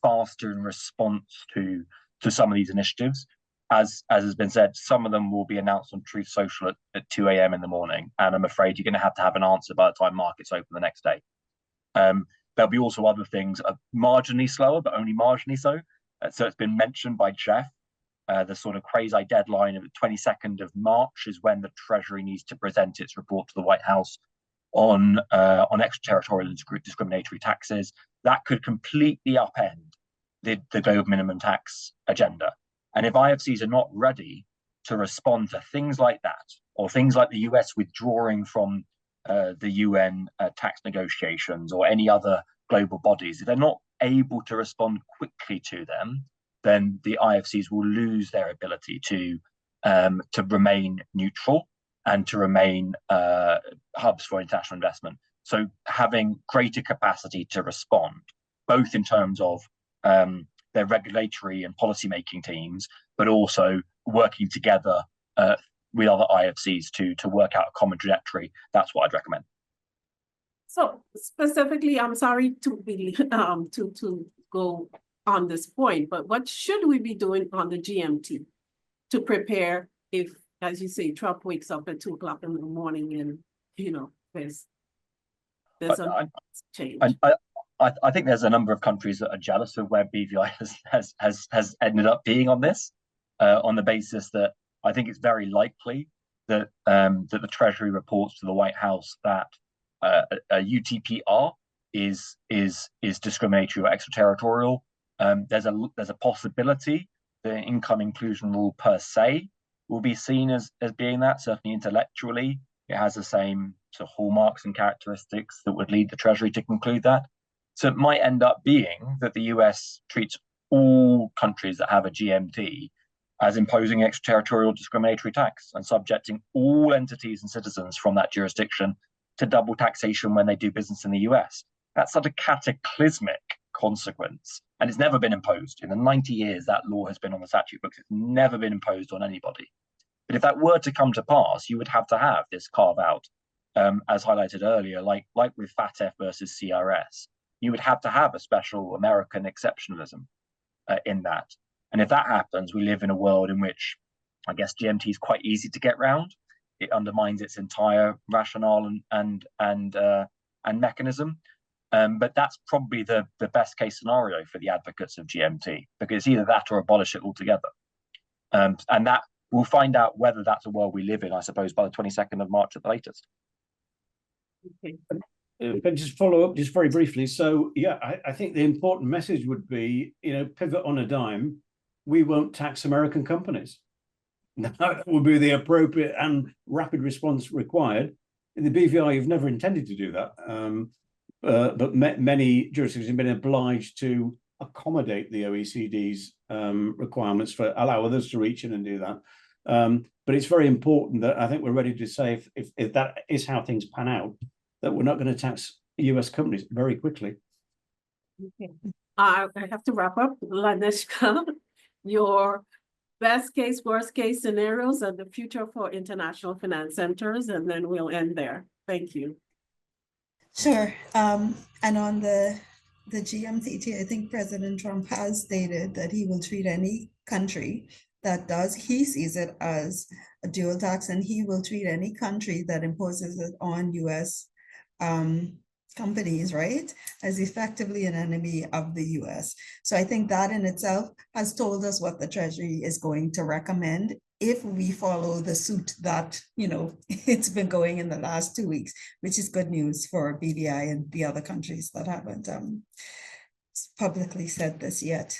faster in response to some of these initiatives. as has been said, some of them will be announced on Truth Social at 2 a.m. in the morning, and I'm afraid you're going to have an answer by the time markets open the next day. There'll be also other things marginally slower, but only marginally so. So it's been mentioned by Geoff. The sort of quasi deadline of the 22nd of March is when the Treasury needs to present its report to the White House on extraterritorial and discriminatory taxes. That could completely upend the global minimum tax agenda. And if IFCs are not ready to respond to things like that, or things like the US withdrawing from the UN tax negotiations or any other global bodies, if they're not able to respond quickly to them, then the IFCs will lose their ability to remain neutral and to remain hubs for international investment. So having greater capacity to respond, both in terms of their regulatory and policy-making teams, but also working together with other IFCs to work out a common trajectory, that's what I'd recommend. So specifically, I'm sorry to be to go on this point, but what should we be doing on the GMT to prepare if, as you say, Trump wakes up at 2 o'clock in the morning and, you know, there's a change? I think there's a number of countries that are jealous of where BVI has ended up being on this, on the basis that I think it's very likely that that the Treasury reports to the White House that a UTPR is discriminatory or extraterritorial. There's a possibility the income inclusion rule per se will be seen as being that. Certainly intellectually, it has the same sort of hallmarks and characteristics that would lead the Treasury to conclude that. So it might end up being that the US treats all countries that have a GMT as imposing extraterritorial discriminatory tax and subjecting all entities and citizens from that jurisdiction to double taxation when they do business in the US. That's such a cataclysmic consequence, and it's never been imposed. In the 90 years that law has been on the statute books, it's never been imposed on anybody. But if that were to come to pass, you would have to have this carve out, as highlighted earlier, like with FATF versus CRS. You would have to have a special American exceptionalism in that. And if that happens, we live in a world in which I guess GMT is quite easy to get round. It undermines its entire rationale and mechanism. But that's probably the best case scenario for the advocates of GMT, because it's either that or abolish it altogether. And that we'll find out whether that's a world we live in, I suppose, by the 22nd of March at the latest. Okay. If I just follow up just very briefly. So yeah, I think the important message would be, pivot on a dime. We won't tax American companies. That will be the appropriate and rapid response required. In the BVI, you've never intended to do that. But many jurisdictions have been obliged to accommodate the OECD's requirements for allow others to reach in and do that. But it's very important that I think we're ready to say if that is how things pan out, that we're not going to tax US companies very quickly. Okay. I have to wrap up. Lanishka, your best case, worst case scenarios and the future for international finance centers, and then we'll end there. Thank you. Sure. And on the GMT, I think President Trump has stated that he will treat any country he sees it as a dual tax, and he will treat any country that imposes it on US companies, right, as effectively an enemy of the US. So I think that in itself has told us what the Treasury is going to recommend if we follow the suit that, it's been going in the last 2 weeks, which is good news for BVI and the other countries that haven't publicly said this yet.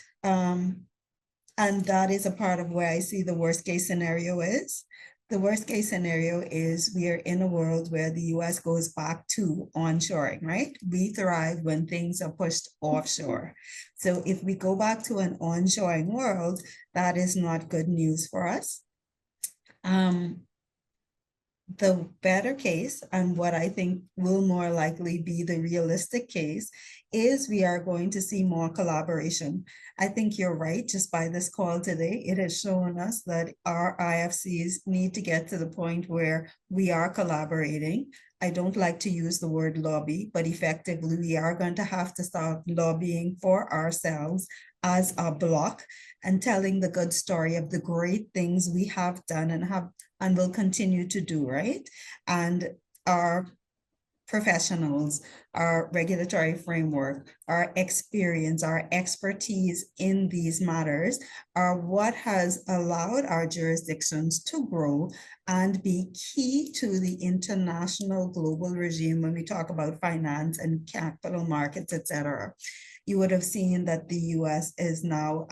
And that is a part of where I see the worst case scenario is. The worst case scenario is we are in a world where the US goes back to onshoring, right? We thrive when things are pushed offshore. So if we go back to an onshoring world, that is not good news for us. The better case, and what I think will more likely be the realistic case, is we are going to see more collaboration. I think you're right. Just by this call today, it has shown us that our IFCs need to get to the point where we are collaborating I don't like to use the word lobby, but effectively we are going to have to start lobbying for ourselves as a bloc and telling the good story of the great things we have done and will continue to do, right? And our professionals, our regulatory framework, our experience, our expertise in these matters are what has allowed our jurisdictions to grow and be key to the international global regime when we talk about finance and capital markets, et cetera. You would have seen that the US is now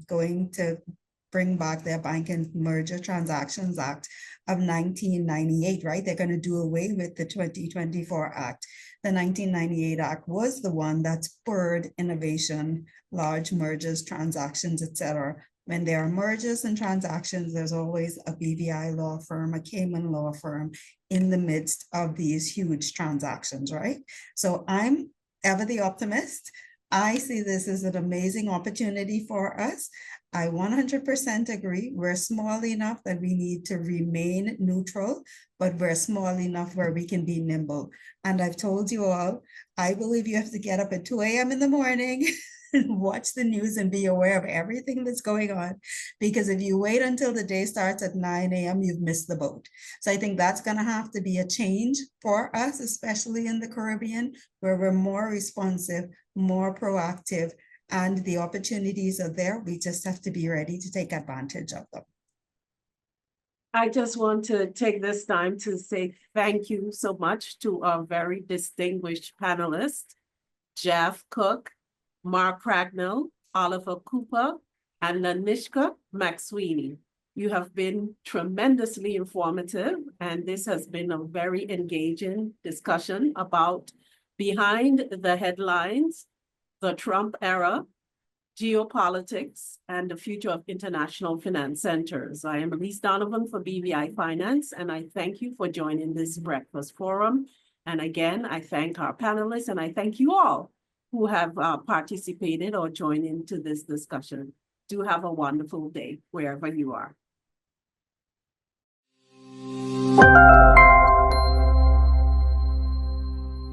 going to bring back their Bank and Merger Transactions Act of 1998, right? They're going to do away with the 2024 Act. The 1998 Act was the one that spurred innovation, large mergers, transactions, et cetera. When there are mergers and transactions, there's always a BVI law firm, a Cayman law firm in the midst of these huge transactions, right? So I'm ever the optimist. I see this as an amazing opportunity for us. I 100% agree. We're small enough that we need to remain neutral, but we're small enough where we can be nimble. And I've told you all, I believe you have to get up at 2 a.m. in the morning and watch the news and be aware of everything that's going on. Because if you wait until the day starts at 9 a.m., you've missed the boat. So I think that's going to have to be a change for us, especially in the Caribbean, where we're more responsive, more proactive, and the opportunities are there. We just have to be ready to take advantage of them. I just want to take this time to say thank you so much to our very distinguished panelists, Geoff Cook, Mark Cragnell, Oliver Cooper, and Lanishka McSweeney. You have been tremendously informative, and this has been a very engaging discussion about behind the headlines, the Trump era, geopolitics, and the future of international finance centers. I am Elise Donovan for BVI Finance, and I thank you for joining this breakfast forum. And again, I thank our panelists, and I thank you all who have participated or joined into this discussion. Do have a wonderful day wherever you are.